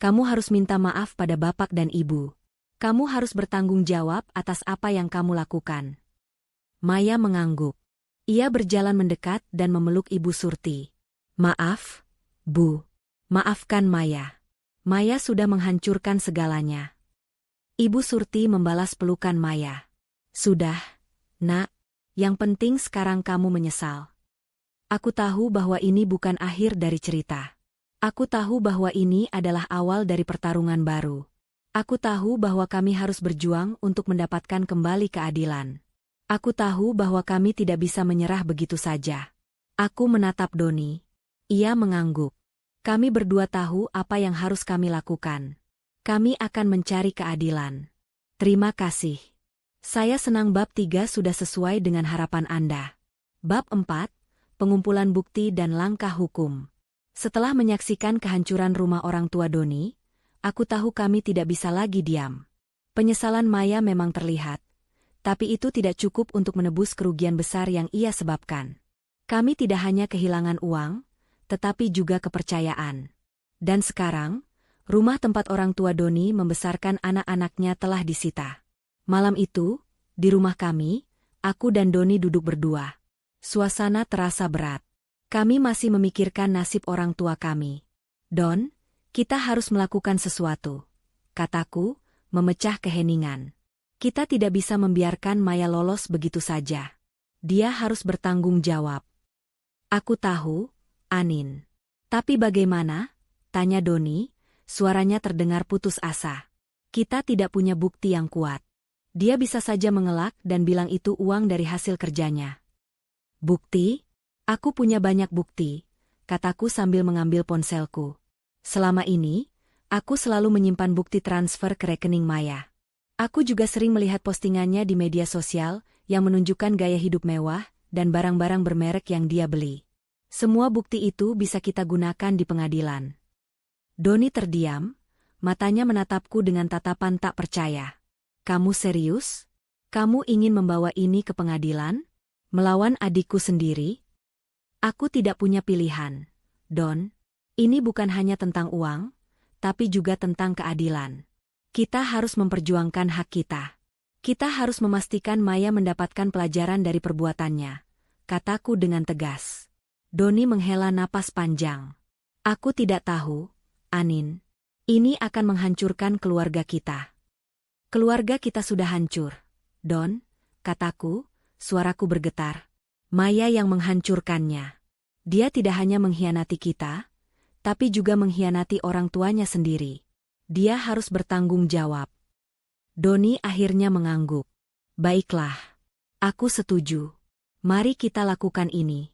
kamu harus minta maaf pada Bapak dan Ibu. Kamu harus bertanggung jawab atas apa yang kamu lakukan. Maya mengangguk. Ia berjalan mendekat dan memeluk Ibu Surti. Maaf, Bu. Maafkan Maya. Maya sudah menghancurkan segalanya. Ibu Surti membalas pelukan Maya. Sudah, Nak. Yang penting sekarang kamu menyesal. Aku tahu bahwa ini bukan akhir dari cerita. Aku tahu bahwa ini adalah awal dari pertarungan baru. Aku tahu bahwa kami harus berjuang untuk mendapatkan kembali keadilan. Aku tahu bahwa kami tidak bisa menyerah begitu saja. Aku menatap Doni. Ia mengangguk. Kami berdua tahu apa yang harus kami lakukan. Kami akan mencari keadilan. Terima kasih. Saya senang bab 3 sudah sesuai dengan harapan Anda. Bab 4, pengumpulan bukti dan langkah hukum. Setelah menyaksikan kehancuran rumah orang tua Doni, aku tahu kami tidak bisa lagi diam. Penyesalan Maya memang terlihat. Tapi itu tidak cukup untuk menebus kerugian besar yang ia sebabkan. Kami tidak hanya kehilangan uang, tetapi juga kepercayaan. Dan sekarang, rumah tempat orang tua Doni membesarkan anak-anaknya telah disita. Malam itu, di rumah kami, aku dan Doni duduk berdua. Suasana terasa berat. Kami masih memikirkan nasib orang tua kami. Don, kita harus melakukan sesuatu, kataku, memecah keheningan. Kita tidak bisa membiarkan Maya lolos begitu saja. Dia harus bertanggung jawab. Aku tahu, Anin. Tapi bagaimana? Tanya Doni, suaranya terdengar putus asa. Kita tidak punya bukti yang kuat. Dia bisa saja mengelak dan bilang itu uang dari hasil kerjanya. Bukti? Aku punya banyak bukti, kataku sambil mengambil ponselku. Selama ini, aku selalu menyimpan bukti transfer ke rekening Maya. Aku juga sering melihat postingannya di media sosial yang menunjukkan gaya hidup mewah dan barang-barang bermerek yang dia beli. Semua bukti itu bisa kita gunakan di pengadilan. Doni terdiam, matanya menatapku dengan tatapan tak percaya. Kamu serius? Kamu ingin membawa ini ke pengadilan? Melawan adikku sendiri? Aku tidak punya pilihan, Don. Ini bukan hanya tentang uang, tapi juga tentang keadilan. Kita harus memperjuangkan hak kita. Kita harus memastikan Maya mendapatkan pelajaran dari perbuatannya, kataku dengan tegas. Doni menghela napas panjang. Aku tidak tahu, Anin. Ini akan menghancurkan keluarga kita. Keluarga kita sudah hancur, Don, kataku, suaraku bergetar. Maya yang menghancurkannya. Dia tidak hanya mengkhianati kita, tapi juga mengkhianati orang tuanya sendiri. Dia harus bertanggung jawab. Doni akhirnya mengangguk. Baiklah. Aku setuju. Mari kita lakukan ini.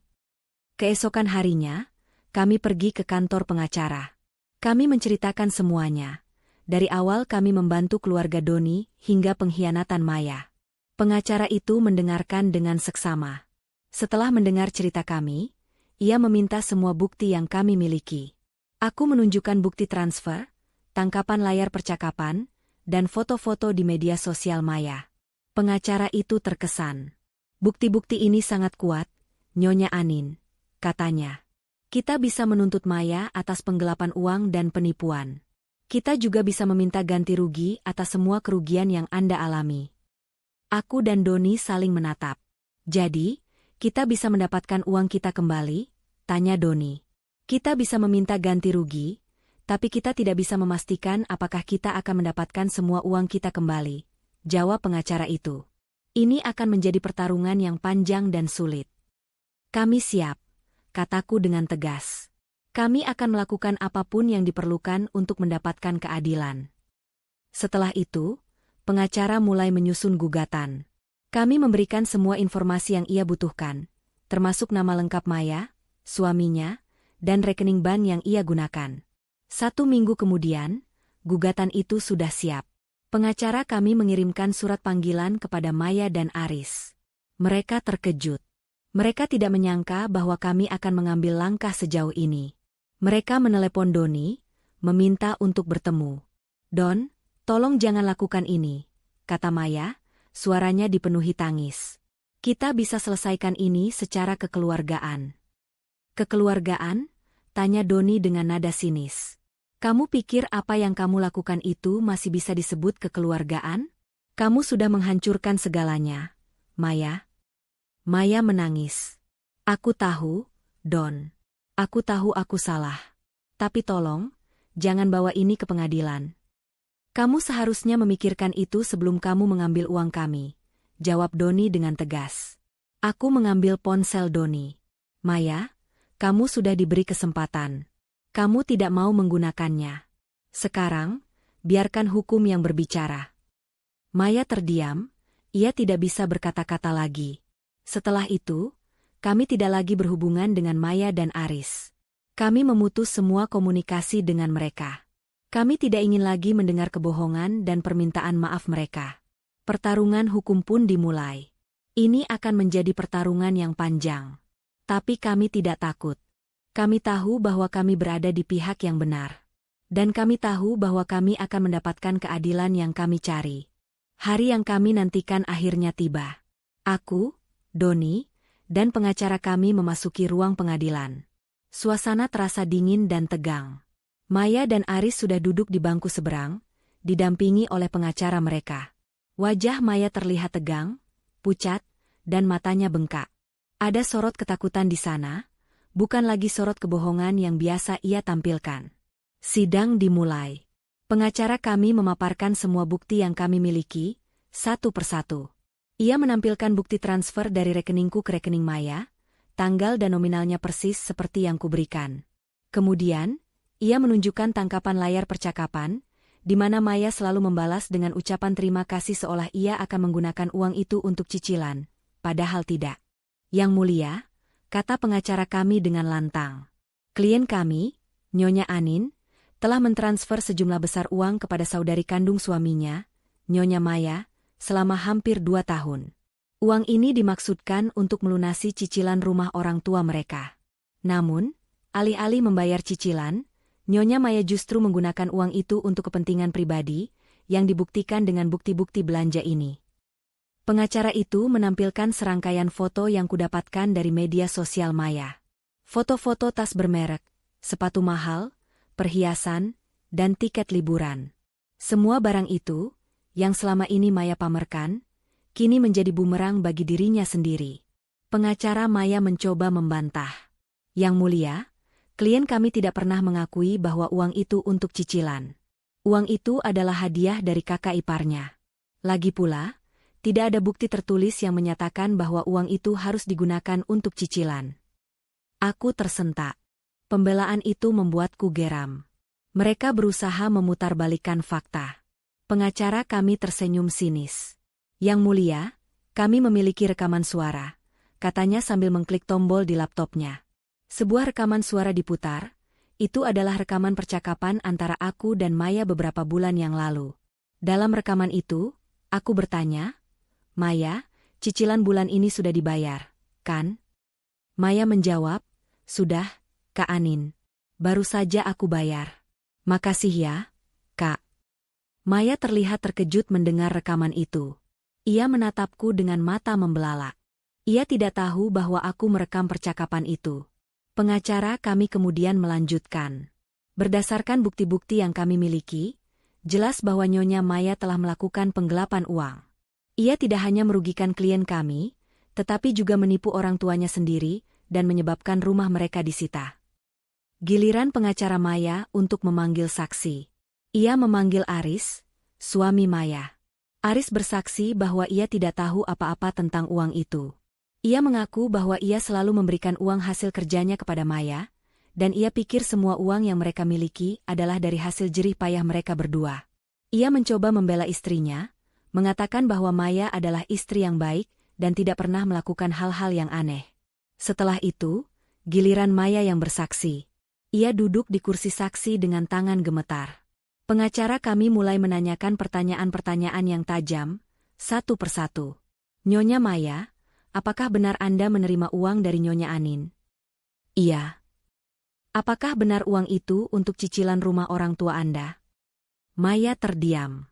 Keesokan harinya, kami pergi ke kantor pengacara. Kami menceritakan semuanya. Dari awal kami membantu keluarga Doni hingga pengkhianatan Maya. Pengacara itu mendengarkan dengan seksama. Setelah mendengar cerita kami, ia meminta semua bukti yang kami miliki. Aku menunjukkan bukti transfer, tangkapan layar percakapan, dan foto-foto di media sosial Maya. Pengacara itu terkesan. Bukti-bukti ini sangat kuat, Nyonya Anin, katanya. Kita bisa menuntut Maya atas penggelapan uang dan penipuan. Kita juga bisa meminta ganti rugi atas semua kerugian yang Anda alami. Aku dan Doni saling menatap. Jadi, kita bisa mendapatkan uang kita kembali? Tanya Doni. Kita bisa meminta ganti rugi, tapi kita tidak bisa memastikan apakah kita akan mendapatkan semua uang kita kembali, jawab pengacara itu. Ini akan menjadi pertarungan yang panjang dan sulit. Kami siap, kataku dengan tegas. Kami akan melakukan apapun yang diperlukan untuk mendapatkan keadilan. Setelah itu, pengacara mulai menyusun gugatan. Kami memberikan semua informasi yang ia butuhkan, termasuk nama lengkap Maya, suaminya, dan rekening bank yang ia gunakan. 1 minggu kemudian, gugatan itu sudah siap. Pengacara kami mengirimkan surat panggilan kepada Maya dan Aris. Mereka terkejut. Mereka tidak menyangka bahwa kami akan mengambil langkah sejauh ini. Mereka menelepon Doni, meminta untuk bertemu. Don, tolong jangan lakukan ini, kata Maya, suaranya dipenuhi tangis. Kita bisa selesaikan ini secara kekeluargaan. Kekeluargaan? Tanya Doni dengan nada sinis. Kamu pikir apa yang kamu lakukan itu masih bisa disebut kekeluargaan? Kamu sudah menghancurkan segalanya, Maya. Maya menangis. Aku tahu, Don. Aku tahu aku salah. Tapi tolong, jangan bawa ini ke pengadilan. Kamu seharusnya memikirkan itu sebelum kamu mengambil uang kami, jawab Doni dengan tegas. Aku mengambil ponsel Doni. Maya, kamu sudah diberi kesempatan. Kamu tidak mau menggunakannya. Sekarang, biarkan hukum yang berbicara. Maya terdiam, ia tidak bisa berkata-kata lagi. Setelah itu, kami tidak lagi berhubungan dengan Maya dan Aris. Kami memutus semua komunikasi dengan mereka. Kami tidak ingin lagi mendengar kebohongan dan permintaan maaf mereka. Pertarungan hukum pun dimulai. Ini akan menjadi pertarungan yang panjang. Tapi kami tidak takut. Kami tahu bahwa kami berada di pihak yang benar. Dan kami tahu bahwa kami akan mendapatkan keadilan yang kami cari. Hari yang kami nantikan akhirnya tiba. Aku, Doni, dan pengacara kami memasuki ruang pengadilan. Suasana terasa dingin dan tegang. Maya dan Aris sudah duduk di bangku seberang, didampingi oleh pengacara mereka. Wajah Maya terlihat tegang, pucat, dan matanya bengkak. Ada sorot ketakutan di sana, bukan lagi sorot kebohongan yang biasa ia tampilkan. Sidang dimulai. Pengacara kami memaparkan semua bukti yang kami miliki, satu persatu. Ia menampilkan bukti transfer dari rekeningku ke rekening Maya, tanggal dan nominalnya persis seperti yang kuberikan. Kemudian, ia menunjukkan tangkapan layar percakapan, di mana Maya selalu membalas dengan ucapan terima kasih seolah ia akan menggunakan uang itu untuk cicilan, padahal tidak. Yang mulia, kata pengacara kami dengan lantang. Klien kami, Nyonya Anin, telah mentransfer sejumlah besar uang kepada saudari kandung suaminya, Nyonya Maya, selama hampir 2 tahun. Uang ini dimaksudkan untuk melunasi cicilan rumah orang tua mereka. Namun, alih-alih membayar cicilan, Nyonya Maya justru menggunakan uang itu untuk kepentingan pribadi, yang dibuktikan dengan bukti-bukti belanja ini. Pengacara itu menampilkan serangkaian foto yang kudapatkan dari media sosial Maya. Foto-foto tas bermerek, sepatu mahal, perhiasan, dan tiket liburan. Semua barang itu, yang selama ini Maya pamerkan, kini menjadi bumerang bagi dirinya sendiri. Pengacara Maya mencoba membantah. Yang mulia, klien kami tidak pernah mengakui bahwa uang itu untuk cicilan. Uang itu adalah hadiah dari kakak iparnya. Lagi pula, tidak ada bukti tertulis yang menyatakan bahwa uang itu harus digunakan untuk cicilan. Aku tersentak. Pembelaan itu membuatku geram. Mereka berusaha memutarbalikkan fakta. Pengacara kami tersenyum sinis. Yang mulia, kami memiliki rekaman suara, katanya sambil mengklik tombol di laptopnya. Sebuah rekaman suara diputar, itu adalah rekaman percakapan antara aku dan Maya beberapa bulan yang lalu. Dalam rekaman itu, aku bertanya, Maya, cicilan bulan ini sudah dibayar, kan? Maya menjawab, sudah, Kak Anin. Baru saja aku bayar. Makasih ya, Kak. Maya terlihat terkejut mendengar rekaman itu. Ia menatapku dengan mata membelalak. Ia tidak tahu bahwa aku merekam percakapan itu. Pengacara kami kemudian melanjutkan. Berdasarkan bukti-bukti yang kami miliki, jelas bahwa Nyonya Maya telah melakukan penggelapan uang. Ia tidak hanya merugikan klien kami, tetapi juga menipu orang tuanya sendiri dan menyebabkan rumah mereka disita. Giliran pengacara Maya untuk memanggil saksi. Ia memanggil Aris, suami Maya. Aris bersaksi bahwa ia tidak tahu apa-apa tentang uang itu. Ia mengaku bahwa ia selalu memberikan uang hasil kerjanya kepada Maya, dan ia pikir semua uang yang mereka miliki adalah dari hasil jerih payah mereka berdua. Ia mencoba membela istrinya, mengatakan bahwa Maya adalah istri yang baik dan tidak pernah melakukan hal-hal yang aneh. Setelah itu, giliran Maya yang bersaksi. Ia duduk di kursi saksi dengan tangan gemetar. Pengacara kami mulai menanyakan pertanyaan-pertanyaan yang tajam, satu persatu. Nyonya Maya, apakah benar Anda menerima uang dari Nyonya Anin? Iya. Apakah benar uang itu untuk cicilan rumah orang tua Anda? Maya terdiam.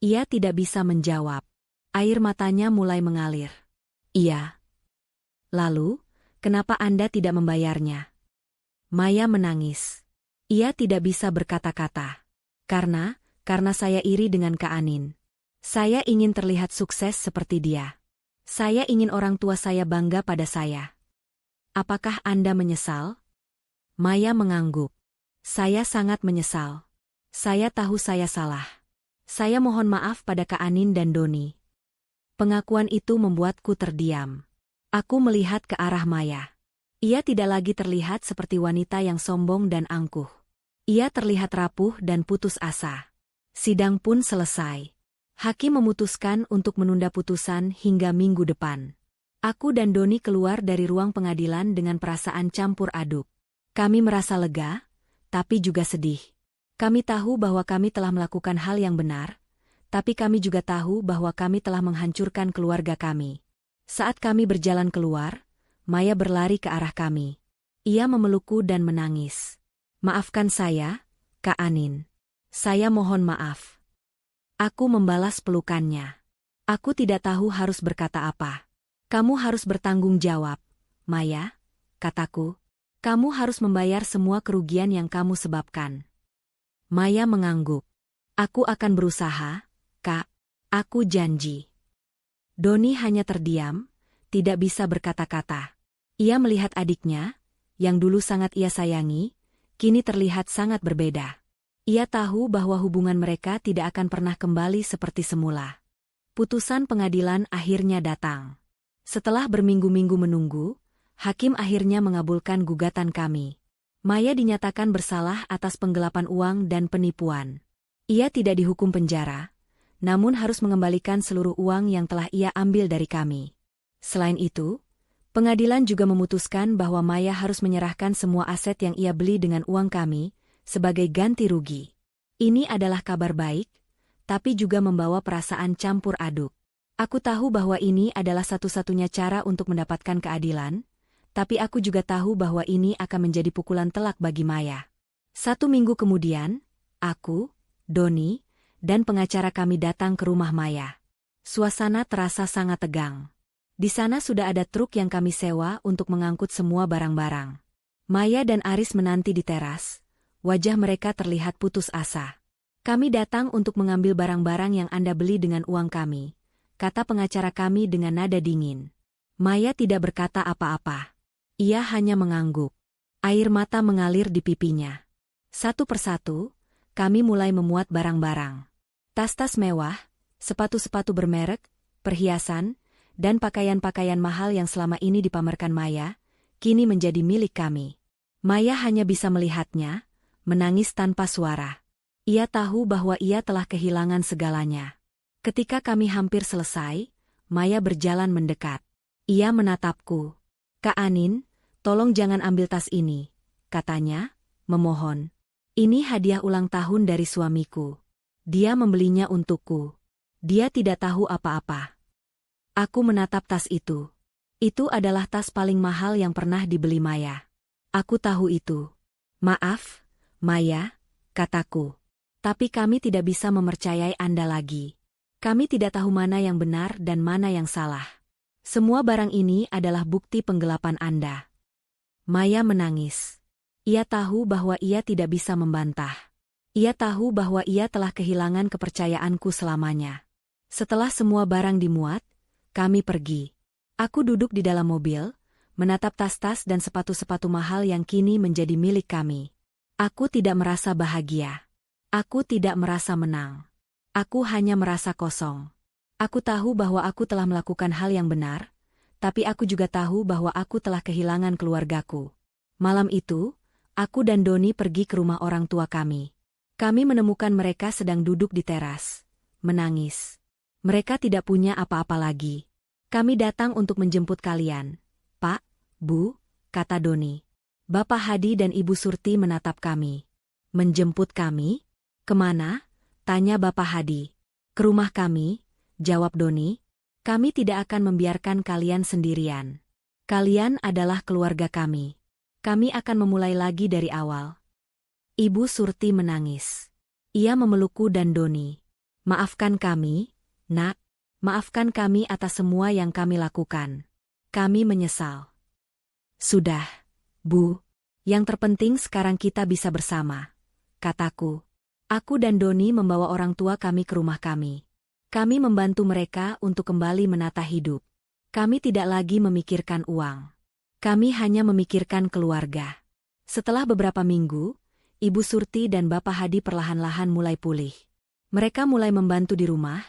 Ia tidak bisa menjawab. Air matanya mulai mengalir. Iya. Lalu, kenapa Anda tidak membayarnya? Maya menangis. Ia tidak bisa berkata-kata. Karena saya iri dengan Kak Anin. Saya ingin terlihat sukses seperti dia. Saya ingin orang tua saya bangga pada saya. Apakah Anda menyesal? Maya mengangguk. Saya sangat menyesal. Saya tahu saya salah. Saya mohon maaf pada Kak Anin dan Doni. Pengakuan itu membuatku terdiam. Aku melihat ke arah Maya. Ia tidak lagi terlihat seperti wanita yang sombong dan angkuh. Ia terlihat rapuh dan putus asa. Sidang pun selesai. Hakim memutuskan untuk menunda putusan hingga minggu depan. Aku dan Doni keluar dari ruang pengadilan dengan perasaan campur aduk. Kami merasa lega, tapi juga sedih. Kami tahu bahwa kami telah melakukan hal yang benar, tapi kami juga tahu bahwa kami telah menghancurkan keluarga kami. Saat kami berjalan keluar, Maya berlari ke arah kami. Ia memelukku dan menangis. Maafkan saya, Kak Anin. Saya mohon maaf. Aku membalas pelukannya. Aku tidak tahu harus berkata apa. Kamu harus bertanggung jawab, Maya, kataku. Kamu harus membayar semua kerugian yang kamu sebabkan. Maya mengangguk. Aku akan berusaha, Kak. Aku janji. Doni hanya terdiam, tidak bisa berkata-kata. Ia melihat adiknya, yang dulu sangat ia sayangi, kini terlihat sangat berbeda. Ia tahu bahwa hubungan mereka tidak akan pernah kembali seperti semula. Putusan pengadilan akhirnya datang. Setelah berminggu-minggu menunggu, hakim akhirnya mengabulkan gugatan kami. Maya dinyatakan bersalah atas penggelapan uang dan penipuan. Ia tidak dihukum penjara, namun harus mengembalikan seluruh uang yang telah ia ambil dari kami. Selain itu, pengadilan juga memutuskan bahwa Maya harus menyerahkan semua aset yang ia beli dengan uang kami, sebagai ganti rugi. Ini adalah kabar baik, tapi juga membawa perasaan campur aduk. Aku tahu bahwa ini adalah satu-satunya cara untuk mendapatkan keadilan, tapi aku juga tahu bahwa ini akan menjadi pukulan telak bagi Maya. 1 minggu kemudian, aku, Doni, dan pengacara kami datang ke rumah Maya. Suasana terasa sangat tegang. Di sana sudah ada truk yang kami sewa untuk mengangkut semua barang-barang. Maya dan Aris menanti di teras. Wajah mereka terlihat putus asa. Kami datang untuk mengambil barang-barang yang Anda beli dengan uang kami, kata pengacara kami dengan nada dingin. Maya tidak berkata apa-apa. Ia hanya mengangguk. Air mata mengalir di pipinya. Satu persatu, kami mulai memuat barang-barang. Tas-tas mewah, sepatu-sepatu bermerek, perhiasan, dan pakaian-pakaian mahal yang selama ini dipamerkan Maya, kini menjadi milik kami. Maya hanya bisa melihatnya, menangis tanpa suara. Ia tahu bahwa ia telah kehilangan segalanya. Ketika kami hampir selesai, Maya berjalan mendekat. Ia menatapku. Kak Anin, tolong jangan ambil tas ini, katanya, memohon. Ini hadiah ulang tahun dari suamiku. Dia membelinya untukku. Dia tidak tahu apa-apa. Aku menatap tas itu. Itu adalah tas paling mahal yang pernah dibeli Maya. Aku tahu itu. Maaf, Maya, kataku. Tapi kami tidak bisa mempercayai Anda lagi. Kami tidak tahu mana yang benar dan mana yang salah. Semua barang ini adalah bukti penggelapan Anda. Maya menangis. Ia tahu bahwa ia tidak bisa membantah. Ia tahu bahwa ia telah kehilangan kepercayaanku selamanya. Setelah semua barang dimuat, kami pergi. Aku duduk di dalam mobil, menatap tas-tas dan sepatu-sepatu mahal yang kini menjadi milik kami. Aku tidak merasa bahagia. Aku tidak merasa menang. Aku hanya merasa kosong. Aku tahu bahwa aku telah melakukan hal yang benar, tapi aku juga tahu bahwa aku telah kehilangan keluargaku. Malam itu, aku dan Doni pergi ke rumah orang tua kami. Kami menemukan mereka sedang duduk di teras, menangis. Mereka tidak punya apa-apa lagi. Kami datang untuk menjemput kalian, Pak, Bu, kata Doni. Bapak Hadi dan Ibu Surti menatap kami. Menjemput kami? Kemana? Tanya Bapak Hadi. Ke rumah kami, jawab Doni. Kami tidak akan membiarkan kalian sendirian. Kalian adalah keluarga kami. Kami akan memulai lagi dari awal. Ibu Surti menangis. Ia memelukku dan Doni. Maafkan kami, Nak. Maafkan kami atas semua yang kami lakukan. Kami menyesal. Sudah, Bu. Yang terpenting sekarang kita bisa bersama, kataku. Aku dan Doni membawa orang tua kami ke rumah kami. Kami membantu mereka untuk kembali menata hidup. Kami tidak lagi memikirkan uang. Kami hanya memikirkan keluarga. Setelah beberapa minggu, Ibu Surti dan Bapak Hadi perlahan-lahan mulai pulih. Mereka mulai membantu di rumah,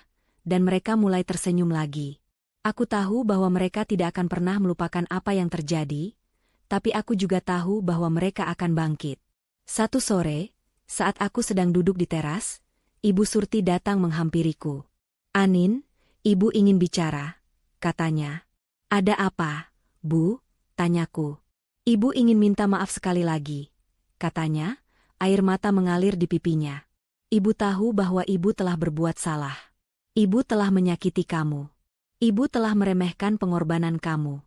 dan mereka mulai tersenyum lagi. Aku tahu bahwa mereka tidak akan pernah melupakan apa yang terjadi, tapi aku juga tahu bahwa mereka akan bangkit. Satu sore, saat aku sedang duduk di teras, Ibu Surti datang menghampiriku. Anin, Ibu ingin bicara, katanya. Ada apa, Bu? Tanyaku. Ibu ingin minta maaf sekali lagi, katanya, air mata mengalir di pipinya. Ibu tahu bahwa Ibu telah berbuat salah. Ibu telah menyakiti kamu. Ibu telah meremehkan pengorbanan kamu.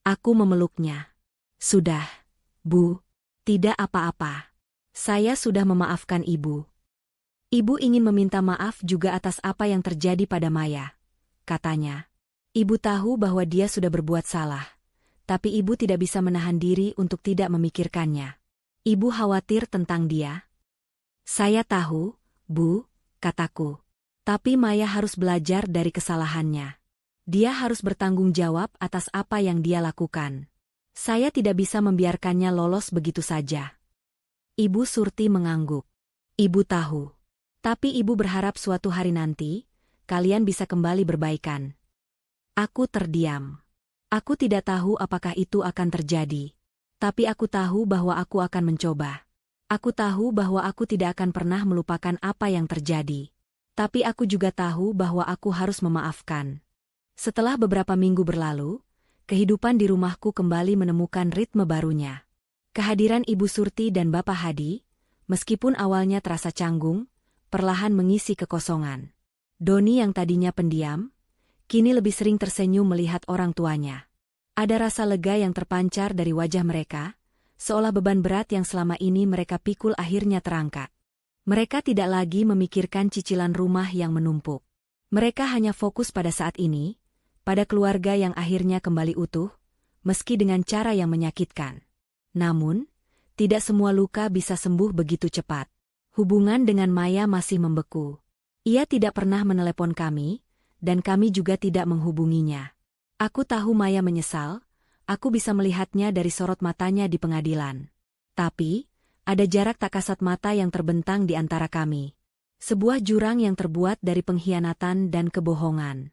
Aku memeluknya. Sudah, Bu, tidak apa-apa. Saya sudah memaafkan Ibu. Ibu ingin meminta maaf juga atas apa yang terjadi pada Maya, katanya. Ibu tahu bahwa dia sudah berbuat salah, tapi Ibu tidak bisa menahan diri untuk tidak memikirkannya. Ibu khawatir tentang dia. Saya tahu, Bu, kataku. Tapi Maya harus belajar dari kesalahannya. Dia harus bertanggung jawab atas apa yang dia lakukan. Saya tidak bisa membiarkannya lolos begitu saja. Ibu Surti mengangguk. Ibu tahu. Tapi Ibu berharap suatu hari nanti, kalian bisa kembali berbaikan. Aku terdiam. Aku tidak tahu apakah itu akan terjadi. Tapi aku tahu bahwa aku akan mencoba. Aku tahu bahwa aku tidak akan pernah melupakan apa yang terjadi. Tapi aku juga tahu bahwa aku harus memaafkan. Setelah beberapa minggu berlalu, kehidupan di rumahku kembali menemukan ritme barunya. Kehadiran Ibu Surti dan Bapak Hadi, meskipun awalnya terasa canggung, perlahan mengisi kekosongan. Doni yang tadinya pendiam, kini lebih sering tersenyum melihat orang tuanya. Ada rasa lega yang terpancar dari wajah mereka, seolah beban berat yang selama ini mereka pikul akhirnya terangkat. Mereka tidak lagi memikirkan cicilan rumah yang menumpuk. Mereka hanya fokus pada saat ini, pada keluarga yang akhirnya kembali utuh, meski dengan cara yang menyakitkan. Namun, tidak semua luka bisa sembuh begitu cepat. Hubungan dengan Maya masih membeku. Ia tidak pernah menelepon kami, dan kami juga tidak menghubunginya. Aku tahu Maya menyesal, aku bisa melihatnya dari sorot matanya di pengadilan. Tapi, ada jarak tak kasat mata yang terbentang di antara kami. Sebuah jurang yang terbuat dari pengkhianatan dan kebohongan.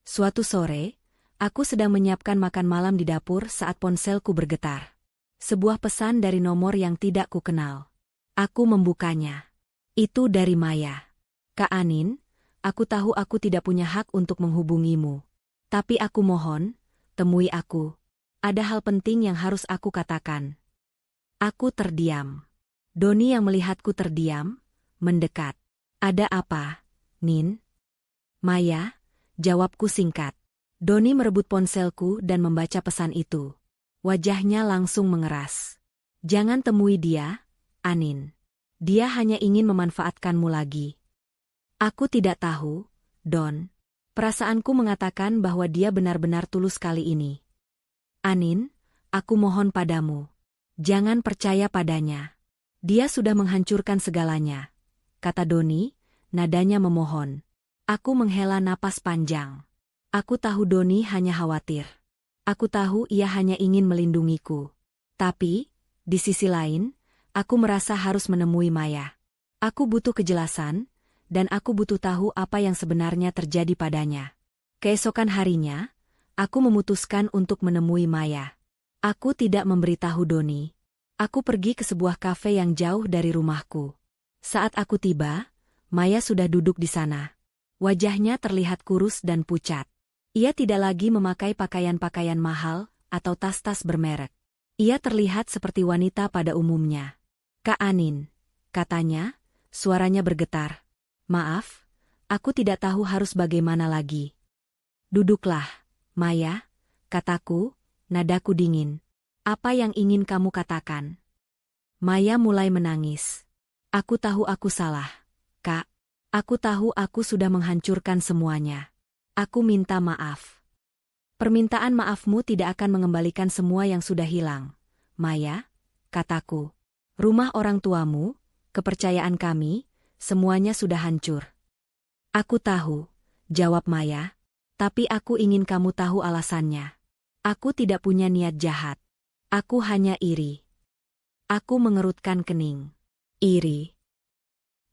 Suatu sore, aku sedang menyiapkan makan malam di dapur saat ponselku bergetar. Sebuah pesan dari nomor yang tidak kukenal. Aku membukanya. Itu dari Maya. Kak Anin, aku tahu aku tidak punya hak untuk menghubungimu. Tapi aku mohon, temui aku. Ada hal penting yang harus aku katakan. Aku terdiam. Doni yang melihatku terdiam, mendekat. Ada apa, Nin? Maya, jawabku singkat. Doni merebut ponselku dan membaca pesan itu. Wajahnya langsung mengeras. Jangan temui dia, Anin. Dia hanya ingin memanfaatkanmu lagi. Aku tidak tahu, Don. Perasaanku mengatakan bahwa dia benar-benar tulus kali ini. Anin, aku mohon padamu. Jangan percaya padanya. Dia sudah menghancurkan segalanya, kata Doni, nadanya memohon. Aku menghela napas panjang. Aku tahu Doni hanya khawatir. Aku tahu ia hanya ingin melindungiku. Tapi, di sisi lain, aku merasa harus menemui Maya. Aku butuh kejelasan, dan aku butuh tahu apa yang sebenarnya terjadi padanya. Keesokan harinya, aku memutuskan untuk menemui Maya. Aku tidak memberitahu Doni. Aku pergi ke sebuah kafe yang jauh dari rumahku. Saat aku tiba, Maya sudah duduk di sana. Wajahnya terlihat kurus dan pucat. Ia tidak lagi memakai pakaian-pakaian mahal atau tas-tas bermerek. Ia terlihat seperti wanita pada umumnya. "Kak Anin," katanya, suaranya bergetar. "Maaf, aku tidak tahu harus bagaimana lagi." "Duduklah, Maya," kataku, nadaku dingin. "Apa yang ingin kamu katakan?" Maya mulai menangis. "Aku tahu aku salah, Kak. Aku tahu aku sudah menghancurkan semuanya. Aku minta maaf." "Permintaan maafmu tidak akan mengembalikan semua yang sudah hilang, Maya," kataku. "Rumah orang tuamu, kepercayaan kami, semuanya sudah hancur." "Aku tahu," jawab Maya, "tapi aku ingin kamu tahu alasannya. Aku tidak punya niat jahat. Aku hanya iri." Aku mengerutkan kening. "Iri?"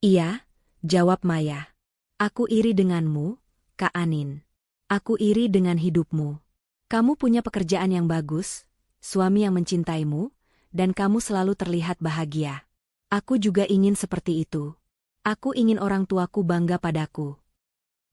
"Iya," jawab Maya. "Aku iri denganmu, Kak Anin. Aku iri dengan hidupmu. Kamu punya pekerjaan yang bagus, suami yang mencintaimu, dan kamu selalu terlihat bahagia. Aku juga ingin seperti itu. Aku ingin orang tuaku bangga padaku."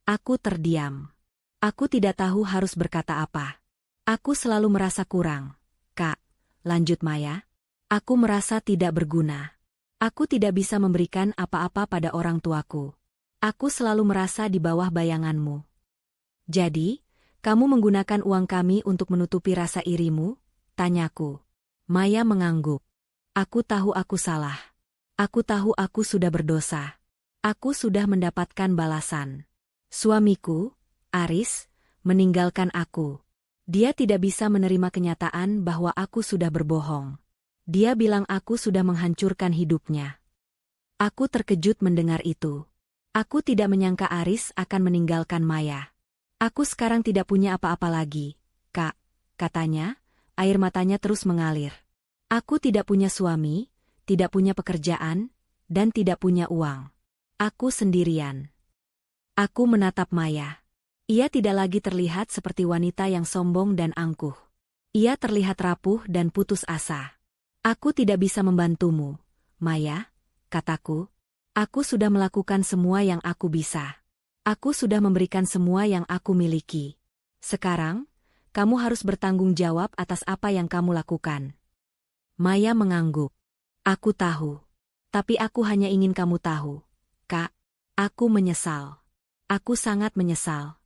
Aku terdiam. Aku tidak tahu harus berkata apa. "Aku selalu merasa kurang, Kak," lanjut Maya. "Aku merasa tidak berguna. Aku tidak bisa memberikan apa-apa pada orang tuaku. Aku selalu merasa di bawah bayanganmu." "Jadi, kamu menggunakan uang kami untuk menutupi rasa irimu?" tanyaku. Maya mengangguk. "Aku tahu aku salah. Aku tahu aku sudah berdosa. Aku sudah mendapatkan balasan. Suamiku, Aris, meninggalkan aku. Dia tidak bisa menerima kenyataan bahwa aku sudah berbohong. Dia bilang aku sudah menghancurkan hidupnya." Aku terkejut mendengar itu. Aku tidak menyangka Aris akan meninggalkan Maya. "Aku sekarang tidak punya apa-apa lagi, Kak," katanya, air matanya terus mengalir. "Aku tidak punya suami, tidak punya pekerjaan, dan tidak punya uang. Aku sendirian." Aku menatap Maya. Ia tidak lagi terlihat seperti wanita yang sombong dan angkuh. Ia terlihat rapuh dan putus asa. "Aku tidak bisa membantumu, Maya," kataku. "Aku sudah melakukan semua yang aku bisa. Aku sudah memberikan semua yang aku miliki. Sekarang, kamu harus bertanggung jawab atas apa yang kamu lakukan." Maya mengangguk. "Aku tahu. Tapi aku hanya ingin kamu tahu, Kak. Aku menyesal. Aku sangat menyesal."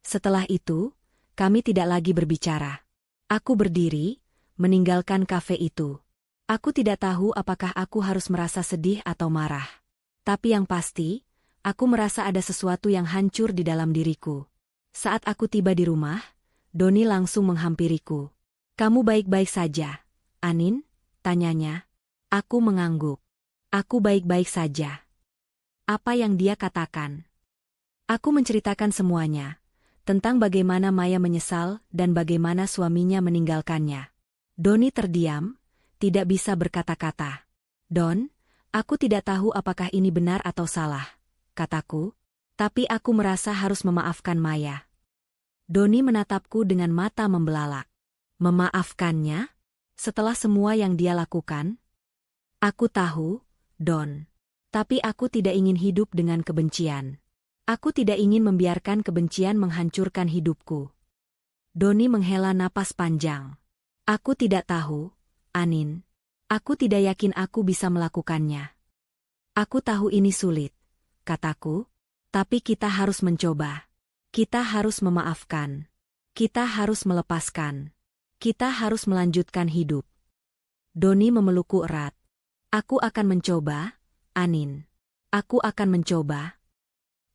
Setelah itu, kami tidak lagi berbicara. Aku berdiri, meninggalkan kafe itu. Aku tidak tahu apakah aku harus merasa sedih atau marah. Tapi yang pasti, aku merasa ada sesuatu yang hancur di dalam diriku. Saat aku tiba di rumah, Doni langsung menghampiriku. "Kamu baik-baik saja, Anin?" tanyanya. Aku mengangguk. "Aku baik-baik saja." Apa yang dia katakan? Aku menceritakan semuanya, tentang bagaimana Maya menyesal dan bagaimana suaminya meninggalkannya. Doni terdiam, tidak bisa berkata-kata. "Don, aku tidak tahu apakah ini benar atau salah," kataku, "tapi aku merasa harus memaafkan Maya." Doni menatapku dengan mata membelalak. "Memaafkannya? Setelah semua yang dia lakukan?" "Aku tahu, Don. Tapi aku tidak ingin hidup dengan kebencian. Aku tidak ingin membiarkan kebencian menghancurkan hidupku." Doni menghela napas panjang. "Aku tidak tahu, Anin. Aku tidak yakin aku bisa melakukannya. Aku tahu ini sulit," kataku, "tapi kita harus mencoba. Kita harus memaafkan. Kita harus melepaskan. Kita harus melanjutkan hidup." Doni memelukku erat. "Aku akan mencoba, Anin. Aku akan mencoba.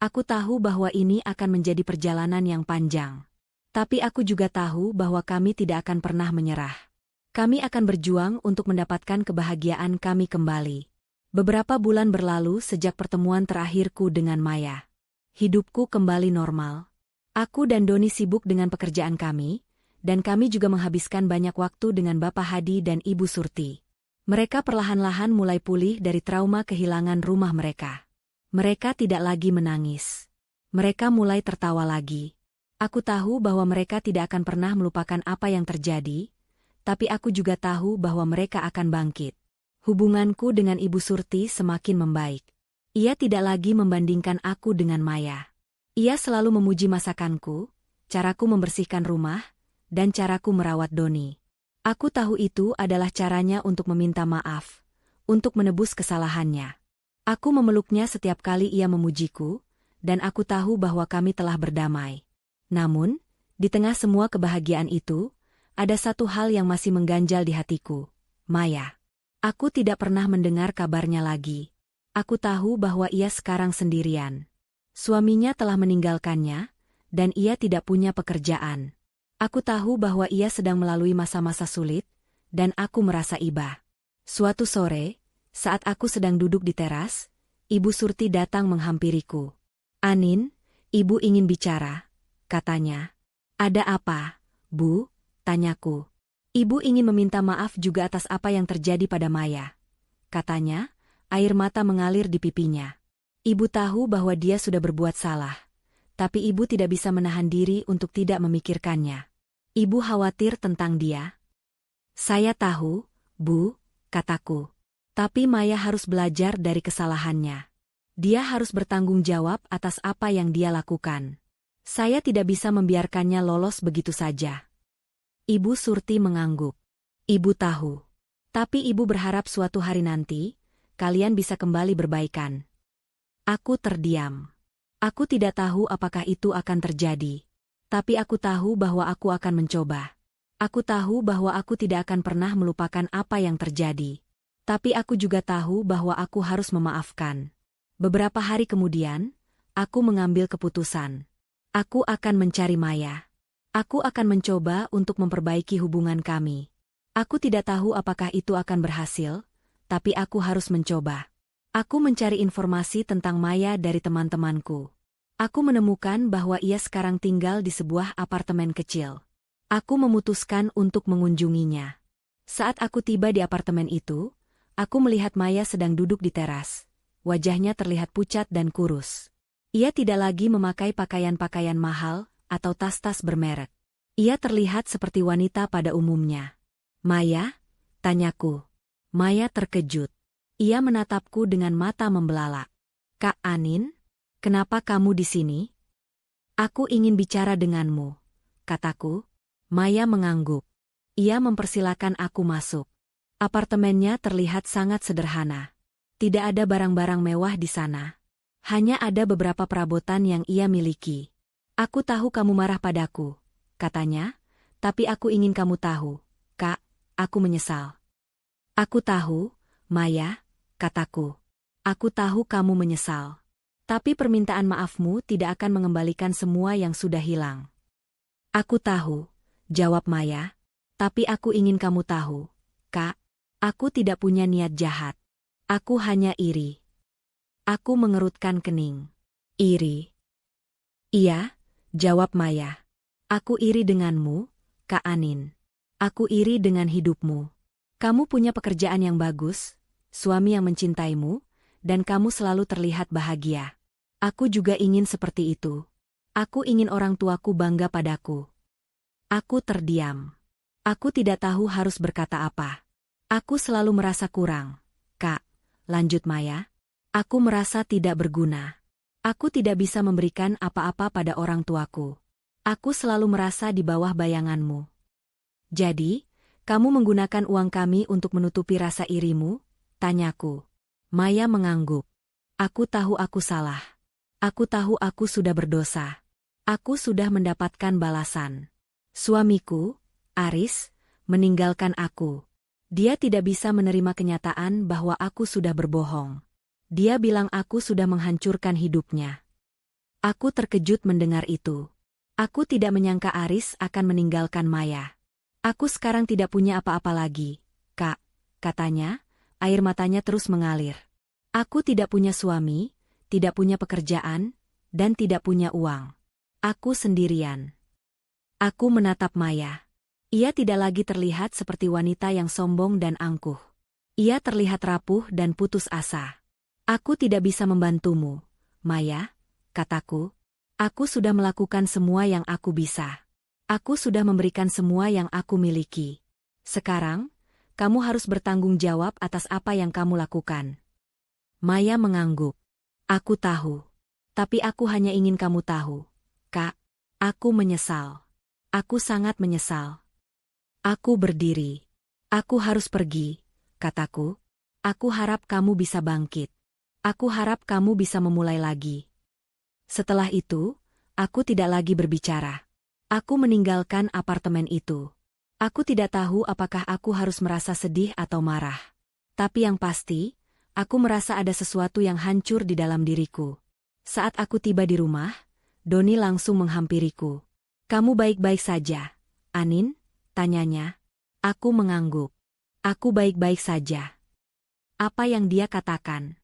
Aku tahu bahwa ini akan menjadi perjalanan yang panjang. Tapi aku juga tahu bahwa kami tidak akan pernah menyerah. Kami akan berjuang untuk mendapatkan kebahagiaan kami kembali. Beberapa bulan berlalu sejak pertemuan terakhirku dengan Maya. Hidupku kembali normal. Aku dan Doni sibuk dengan pekerjaan kami, dan kami juga menghabiskan banyak waktu dengan Bapak Hadi dan Ibu Surti. Mereka perlahan-lahan mulai pulih dari trauma kehilangan rumah mereka. Mereka tidak lagi menangis. Mereka mulai tertawa lagi. Aku tahu bahwa mereka tidak akan pernah melupakan apa yang terjadi, tapi aku juga tahu bahwa mereka akan bangkit. Hubunganku dengan Ibu Surti semakin membaik. Ia tidak lagi membandingkan aku dengan Maya. Ia selalu memuji masakanku, caraku membersihkan rumah, dan caraku merawat Doni. Aku tahu itu adalah caranya untuk meminta maaf, untuk menebus kesalahannya. Aku memeluknya setiap kali ia memujiku, dan aku tahu bahwa kami telah berdamai. Namun, di tengah semua kebahagiaan itu, ada satu hal yang masih mengganjal di hatiku, Maya. Aku tidak pernah mendengar kabarnya lagi. Aku tahu bahwa ia sekarang sendirian. Suaminya telah meninggalkannya, dan ia tidak punya pekerjaan. Aku tahu bahwa ia sedang melalui masa-masa sulit, dan aku merasa iba. Suatu sore, saat aku sedang duduk di teras, Ibu Surti datang menghampiriku. Anin, Ibu ingin bicara, katanya. Ada apa, Bu? Tanyaku. Ibu ingin meminta maaf juga atas apa yang terjadi pada Maya. Katanya, air mata mengalir di pipinya. Ibu tahu bahwa dia sudah berbuat salah, tapi Ibu tidak bisa menahan diri untuk tidak memikirkannya. Ibu khawatir tentang dia. Saya tahu, Bu, kataku. Tapi Maya harus belajar dari kesalahannya. Dia harus bertanggung jawab atas apa yang dia lakukan. Saya tidak bisa membiarkannya lolos begitu saja. Ibu Surti mengangguk. Ibu tahu. Tapi Ibu berharap suatu hari nanti, kalian bisa kembali berbaikan. Aku terdiam. Aku tidak tahu apakah itu akan terjadi. Tapi aku tahu bahwa aku akan mencoba. Aku tahu bahwa aku tidak akan pernah melupakan apa yang terjadi. Tapi aku juga tahu bahwa aku harus memaafkan. Beberapa hari kemudian, aku mengambil keputusan. Aku akan mencari Maya. Aku akan mencoba untuk memperbaiki hubungan kami. Aku tidak tahu apakah itu akan berhasil, tapi aku harus mencoba. Aku mencari informasi tentang Maya dari teman-temanku. Aku menemukan bahwa ia sekarang tinggal di sebuah apartemen kecil. Aku memutuskan untuk mengunjunginya. Saat aku tiba di apartemen itu, aku melihat Maya sedang duduk di teras. Wajahnya terlihat pucat dan kurus. Ia tidak lagi memakai pakaian-pakaian mahal atau tas-tas bermerek. Ia terlihat seperti wanita pada umumnya. Maya? Tanyaku. Maya terkejut. Ia menatapku dengan mata membelalak. Kak Anin, kenapa kamu di sini? Aku ingin bicara denganmu, kataku. Maya mengangguk. Ia mempersilakan aku masuk. Apartemennya terlihat sangat sederhana. Tidak ada barang-barang mewah di sana. Hanya ada beberapa perabotan yang ia miliki. Aku tahu kamu marah padaku, katanya, tapi aku ingin kamu tahu, Kak, aku menyesal. Aku tahu, Maya, kataku. Aku tahu kamu menyesal. Tapi permintaan maafmu tidak akan mengembalikan semua yang sudah hilang. Aku tahu, jawab Maya, tapi aku ingin kamu tahu, Kak. Aku tidak punya niat jahat. Aku hanya iri. Aku mengerutkan kening. Iri? Iya, jawab Maya. Aku iri denganmu, Kak Anin. Aku iri dengan hidupmu. Kamu punya pekerjaan yang bagus, suami yang mencintaimu, dan kamu selalu terlihat bahagia. Aku juga ingin seperti itu. Aku ingin orang tuaku bangga padaku. Aku terdiam. Aku tidak tahu harus berkata apa. Aku selalu merasa kurang, Kak, lanjut Maya. Aku merasa tidak berguna. Aku tidak bisa memberikan apa-apa pada orang tuaku. Aku selalu merasa di bawah bayanganmu. Jadi, kamu menggunakan uang kami untuk menutupi rasa irimu? Tanyaku. Maya mengangguk. Aku tahu aku salah. Aku tahu aku sudah berdosa. Aku sudah mendapatkan balasan. Suamiku, Aris, meninggalkan aku. Dia tidak bisa menerima kenyataan bahwa aku sudah berbohong. Dia bilang aku sudah menghancurkan hidupnya. Aku terkejut mendengar itu. Aku tidak menyangka Aris akan meninggalkan Maya. Aku sekarang tidak punya apa-apa lagi, Kak, katanya, air matanya terus mengalir. Aku tidak punya suami, tidak punya pekerjaan, dan tidak punya uang. Aku sendirian. Aku menatap Maya. Ia tidak lagi terlihat seperti wanita yang sombong dan angkuh. Ia terlihat rapuh dan putus asa. Aku tidak bisa membantumu, Maya, kataku. Aku sudah melakukan semua yang aku bisa. Aku sudah memberikan semua yang aku miliki. Sekarang, kamu harus bertanggung jawab atas apa yang kamu lakukan. Maya mengangguk. Aku tahu. Tapi aku hanya ingin kamu tahu. Kak, aku menyesal. Aku sangat menyesal. Aku berdiri. Aku harus pergi, kataku. Aku harap kamu bisa bangkit. Aku harap kamu bisa memulai lagi. Setelah itu, aku tidak lagi berbicara. Aku meninggalkan apartemen itu. Aku tidak tahu apakah aku harus merasa sedih atau marah. Tapi yang pasti, aku merasa ada sesuatu yang hancur di dalam diriku. Saat aku tiba di rumah, Doni langsung menghampiriku. Kamu baik-baik saja, Anin? Tanyanya. Aku mengangguk. Aku baik-baik saja. Apa yang dia katakan?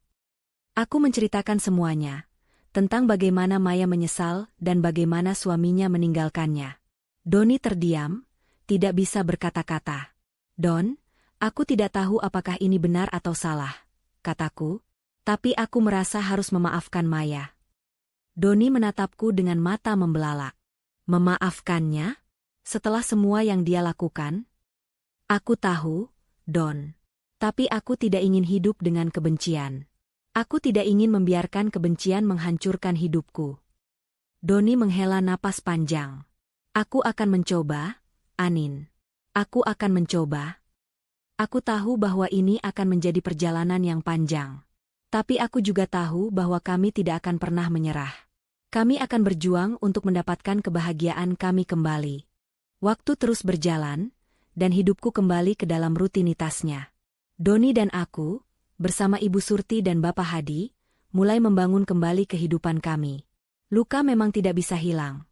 Aku menceritakan semuanya. Tentang bagaimana Maya menyesal dan bagaimana suaminya meninggalkannya. Doni terdiam, tidak bisa berkata-kata. Don, aku tidak tahu apakah ini benar atau salah, kataku. Tapi aku merasa harus memaafkan Maya. Doni menatapku dengan mata membelalak. Memaafkannya? Setelah semua yang dia lakukan? Aku tahu, Don. Tapi aku tidak ingin hidup dengan kebencian. Aku tidak ingin membiarkan kebencian menghancurkan hidupku. Doni menghela napas panjang. Aku akan mencoba, Anin. Aku akan mencoba. Aku tahu bahwa ini akan menjadi perjalanan yang panjang. Tapi aku juga tahu bahwa kami tidak akan pernah menyerah. Kami akan berjuang untuk mendapatkan kebahagiaan kami kembali. Waktu terus berjalan, dan hidupku kembali ke dalam rutinitasnya. Doni dan aku, bersama Ibu Surti dan Bapak Hadi, mulai membangun kembali kehidupan kami. Luka memang tidak bisa hilang,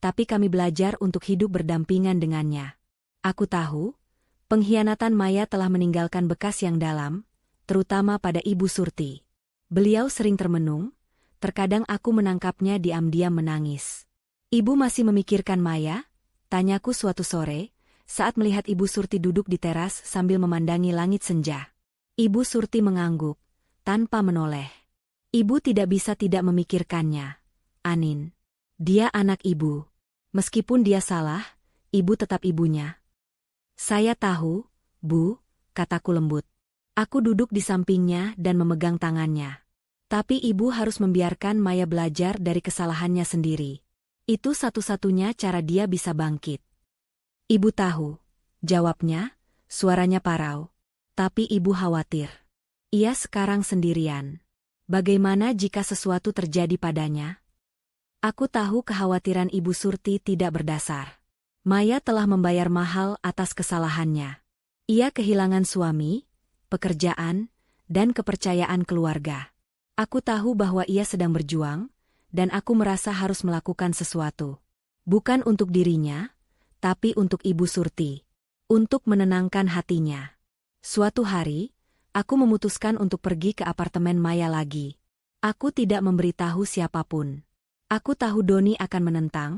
tapi kami belajar untuk hidup berdampingan dengannya. Aku tahu, pengkhianatan Maya telah meninggalkan bekas yang dalam, terutama pada Ibu Surti. Beliau sering termenung, terkadang aku menangkapnya diam-diam menangis. Ibu masih memikirkan Maya? Tanyaku suatu sore, saat melihat Ibu Surti duduk di teras sambil memandangi langit senja. Ibu Surti mengangguk, tanpa menoleh. Ibu tidak bisa tidak memikirkannya. Anin. Dia anak ibu. Meskipun dia salah, ibu tetap ibunya. Saya tahu, Bu, kataku lembut. Aku duduk di sampingnya dan memegang tangannya. Tapi ibu harus membiarkan Maya belajar dari kesalahannya sendiri. Itu satu-satunya cara dia bisa bangkit. Ibu tahu, jawabnya, suaranya parau. Tapi ibu khawatir. Ia sekarang sendirian. Bagaimana jika sesuatu terjadi padanya? Aku tahu kekhawatiran Ibu Surti tidak berdasar. Maya telah membayar mahal atas kesalahannya. Ia kehilangan suami, pekerjaan, dan kepercayaan keluarga. Aku tahu bahwa ia sedang berjuang, dan aku merasa harus melakukan sesuatu. Bukan untuk dirinya, tapi untuk Ibu Surti. Untuk menenangkan hatinya. Suatu hari, aku memutuskan untuk pergi ke apartemen Maya lagi. Aku tidak memberitahu siapapun. Aku tahu Doni akan menentang,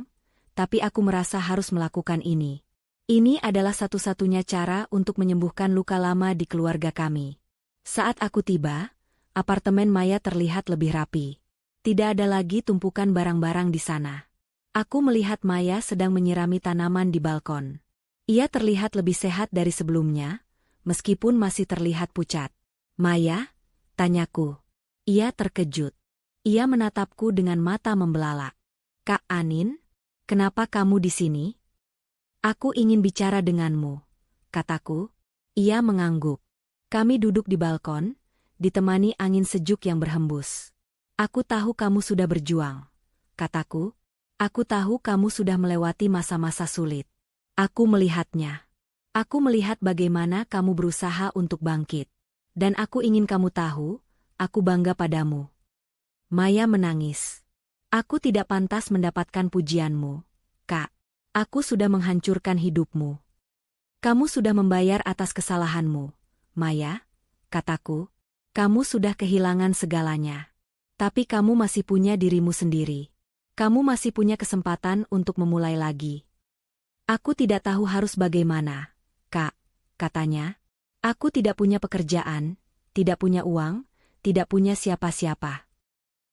tapi aku merasa harus melakukan ini. Ini adalah satu-satunya cara untuk menyembuhkan luka lama di keluarga kami. Saat aku tiba, apartemen Maya terlihat lebih rapi. Tidak ada lagi tumpukan barang-barang di sana. Aku melihat Maya sedang menyirami tanaman di balkon. Ia terlihat lebih sehat dari sebelumnya, meskipun masih terlihat pucat. Maya? Tanyaku. Ia terkejut. Ia menatapku dengan mata membelalak. Kak Anin? Kenapa kamu di sini? Aku ingin bicara denganmu, kataku. Ia mengangguk. Kami duduk di balkon, ditemani angin sejuk yang berhembus. Aku tahu kamu sudah berjuang, kataku. Aku tahu kamu sudah melewati masa-masa sulit. Aku melihatnya. Aku melihat bagaimana kamu berusaha untuk bangkit. Dan aku ingin kamu tahu, aku bangga padamu. Maya menangis. Aku tidak pantas mendapatkan pujianmu, Kak. Aku sudah menghancurkan hidupmu. Kamu sudah membayar atas kesalahanmu, Maya, kataku. Kamu sudah kehilangan segalanya. Tapi kamu masih punya dirimu sendiri. Kamu masih punya kesempatan untuk memulai lagi. Aku tidak tahu harus bagaimana, Kak, katanya. Aku tidak punya pekerjaan, tidak punya uang, tidak punya siapa-siapa.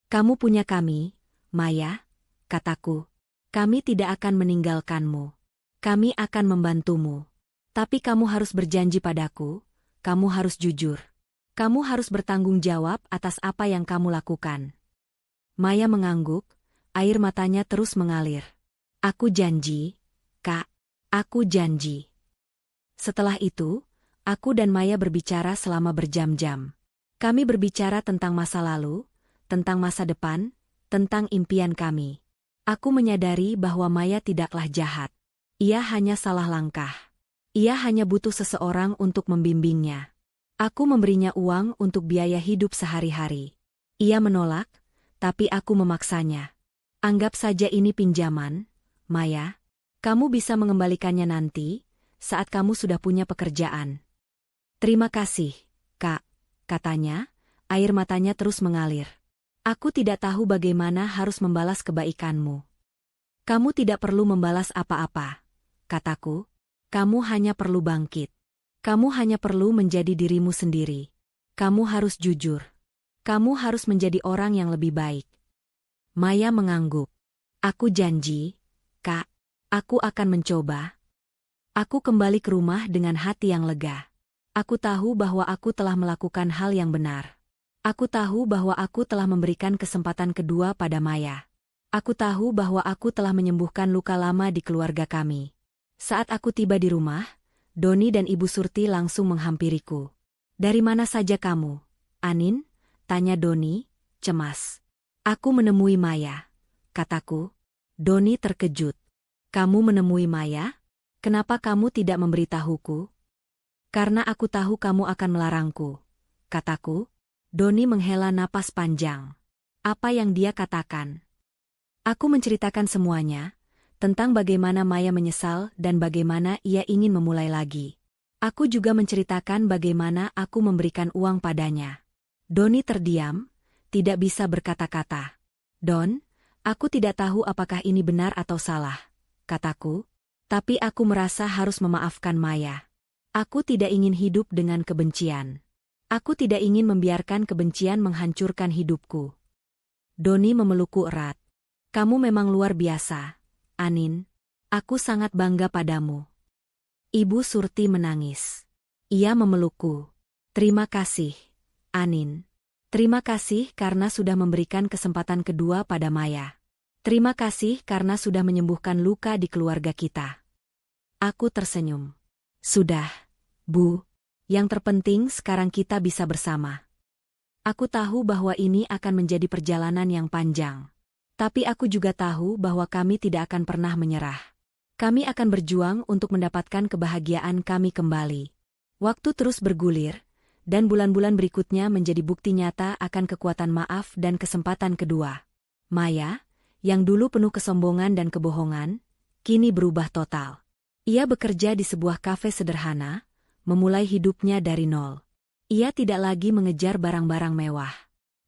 Kamu punya kami, Maya, kataku. Kami tidak akan meninggalkanmu. Kami akan membantumu. Tapi kamu harus berjanji padaku, kamu harus jujur. Kamu harus bertanggung jawab atas apa yang kamu lakukan. Maya mengangguk, air matanya terus mengalir. Aku janji, Kak. Aku janji. Setelah itu, aku dan Maya berbicara selama berjam-jam. Kami berbicara tentang masa lalu, tentang masa depan, tentang impian kami. Aku menyadari bahwa Maya tidaklah jahat. Ia hanya salah langkah. Ia hanya butuh seseorang untuk membimbingnya. Aku memberinya uang untuk biaya hidup sehari-hari. Ia menolak, tapi aku memaksanya. Anggap saja ini pinjaman, Maya. Kamu bisa mengembalikannya nanti, saat kamu sudah punya pekerjaan. Terima kasih, Kak, katanya, air matanya terus mengalir. Aku tidak tahu bagaimana harus membalas kebaikanmu. Kamu tidak perlu membalas apa-apa, kataku. Kamu hanya perlu bangkit. Kamu hanya perlu menjadi dirimu sendiri. Kamu harus jujur. Kamu harus menjadi orang yang lebih baik. Maya mengangguk. Aku janji, Kak. Aku akan mencoba. Aku kembali ke rumah dengan hati yang lega. Aku tahu bahwa aku telah melakukan hal yang benar. Aku tahu bahwa aku telah memberikan kesempatan kedua pada Maya. Aku tahu bahwa aku telah menyembuhkan luka lama di keluarga kami. Saat aku tiba di rumah, Doni dan Ibu Surti langsung menghampiriku. Dari mana saja kamu, Anin? Tanya Doni, cemas. Aku menemui Maya, kataku. Doni terkejut. Kamu menemui Maya? Kenapa kamu tidak memberitahuku? Karena aku tahu kamu akan melarangku, kataku. Doni menghela napas panjang. Apa yang dia katakan? Aku menceritakan semuanya, tentang bagaimana Maya menyesal dan bagaimana ia ingin memulai lagi. Aku juga menceritakan bagaimana aku memberikan uang padanya. Doni terdiam, tidak bisa berkata-kata. Don, aku tidak tahu apakah ini benar atau salah, kataku. Tapi aku merasa harus memaafkan Maya. Aku tidak ingin hidup dengan kebencian. Aku tidak ingin membiarkan kebencian menghancurkan hidupku. Doni memelukku erat. Kamu memang luar biasa, Anin. Aku sangat bangga padamu. Ibu Surti menangis. Ia memelukku. Terima kasih, Anin. Terima kasih karena sudah memberikan kesempatan kedua pada Maya. Terima kasih karena sudah menyembuhkan luka di keluarga kita. Aku tersenyum. Sudah, Bu. Yang terpenting sekarang kita bisa bersama. Aku tahu bahwa ini akan menjadi perjalanan yang panjang. Tapi aku juga tahu bahwa kami tidak akan pernah menyerah. Kami akan berjuang untuk mendapatkan kebahagiaan kami kembali. Waktu terus bergulir, dan bulan-bulan berikutnya menjadi bukti nyata akan kekuatan maaf dan kesempatan kedua. Maya, yang dulu penuh kesombongan dan kebohongan, kini berubah total. Ia bekerja di sebuah kafe sederhana, memulai hidupnya dari nol. Ia tidak lagi mengejar barang-barang mewah.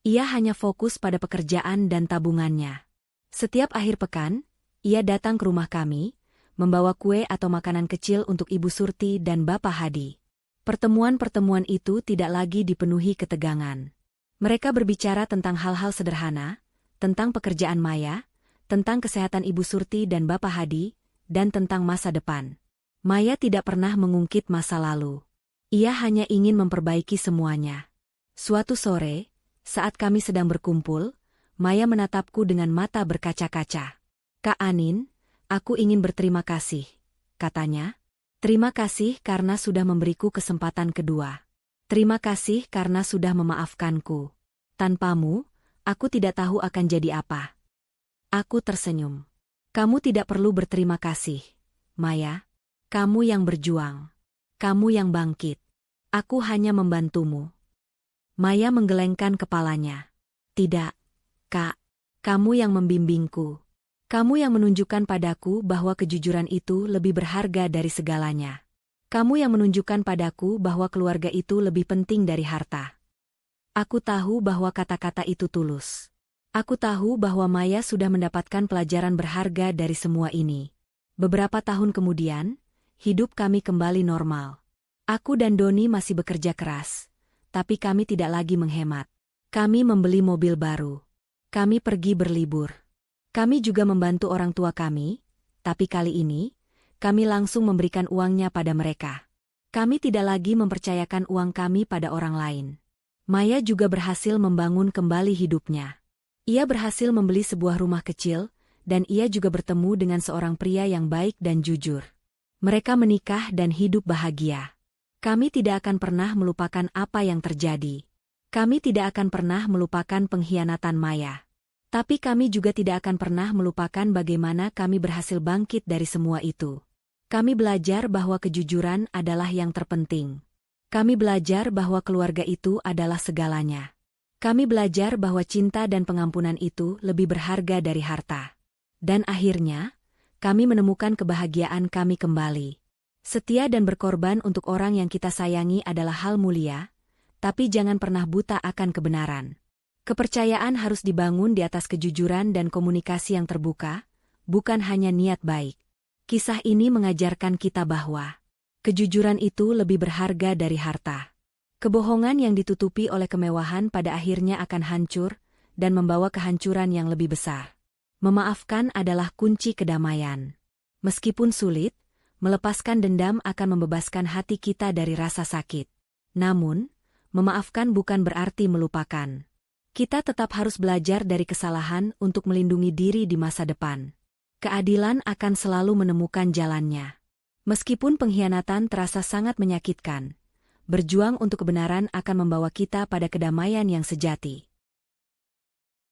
Ia hanya fokus pada pekerjaan dan tabungannya. Setiap akhir pekan, ia datang ke rumah kami, membawa kue atau makanan kecil untuk Ibu Surti dan Bapak Hadi. Pertemuan-pertemuan itu tidak lagi dipenuhi ketegangan. Mereka berbicara tentang hal-hal sederhana, tentang pekerjaan Maya, tentang kesehatan Ibu Surti dan Bapak Hadi, dan tentang masa depan. Maya tidak pernah mengungkit masa lalu. Ia hanya ingin memperbaiki semuanya. Suatu sore, saat kami sedang berkumpul, Maya menatapku dengan mata berkaca-kaca. Kak Anin, aku ingin berterima kasih, katanya. Terima kasih karena sudah memberiku kesempatan kedua. Terima kasih karena sudah memaafkanku. Tanpamu, aku tidak tahu akan jadi apa. Aku tersenyum. Kamu tidak perlu berterima kasih, Maya. Kamu yang berjuang. Kamu yang bangkit. Aku hanya membantumu. Maya menggelengkan kepalanya. Tidak, Kak. Kamu yang membimbingku. Kamu yang menunjukkan padaku bahwa kejujuran itu lebih berharga dari segalanya. Kamu yang menunjukkan padaku bahwa keluarga itu lebih penting dari harta. Aku tahu bahwa kata-kata itu tulus. Aku tahu bahwa Maya sudah mendapatkan pelajaran berharga dari semua ini. Beberapa tahun kemudian, hidup kami kembali normal. Aku dan Doni masih bekerja keras, tapi kami tidak lagi menghemat. Kami membeli mobil baru. Kami pergi berlibur. Kami juga membantu orang tua kami, tapi kali ini, kami langsung memberikan uangnya pada mereka. Kami tidak lagi mempercayakan uang kami pada orang lain. Maya juga berhasil membangun kembali hidupnya. Ia berhasil membeli sebuah rumah kecil, dan ia juga bertemu dengan seorang pria yang baik dan jujur. Mereka menikah dan hidup bahagia. Kami tidak akan pernah melupakan apa yang terjadi. Kami tidak akan pernah melupakan pengkhianatan Maya. Tapi kami juga tidak akan pernah melupakan bagaimana kami berhasil bangkit dari semua itu. Kami belajar bahwa kejujuran adalah yang terpenting. Kami belajar bahwa keluarga itu adalah segalanya. Kami belajar bahwa cinta dan pengampunan itu lebih berharga dari harta. Dan akhirnya, kami menemukan kebahagiaan kami kembali. Setia dan berkorban untuk orang yang kita sayangi adalah hal mulia, tapi jangan pernah buta akan kebenaran. Kepercayaan harus dibangun di atas kejujuran dan komunikasi yang terbuka, bukan hanya niat baik. Kisah ini mengajarkan kita bahwa kejujuran itu lebih berharga dari harta. Kebohongan yang ditutupi oleh kemewahan pada akhirnya akan hancur dan membawa kehancuran yang lebih besar. Memaafkan adalah kunci kedamaian. Meskipun sulit, melepaskan dendam akan membebaskan hati kita dari rasa sakit. Namun, memaafkan bukan berarti melupakan. Kita tetap harus belajar dari kesalahan untuk melindungi diri di masa depan. Keadilan akan selalu menemukan jalannya. Meskipun pengkhianatan terasa sangat menyakitkan, berjuang untuk kebenaran akan membawa kita pada kedamaian yang sejati.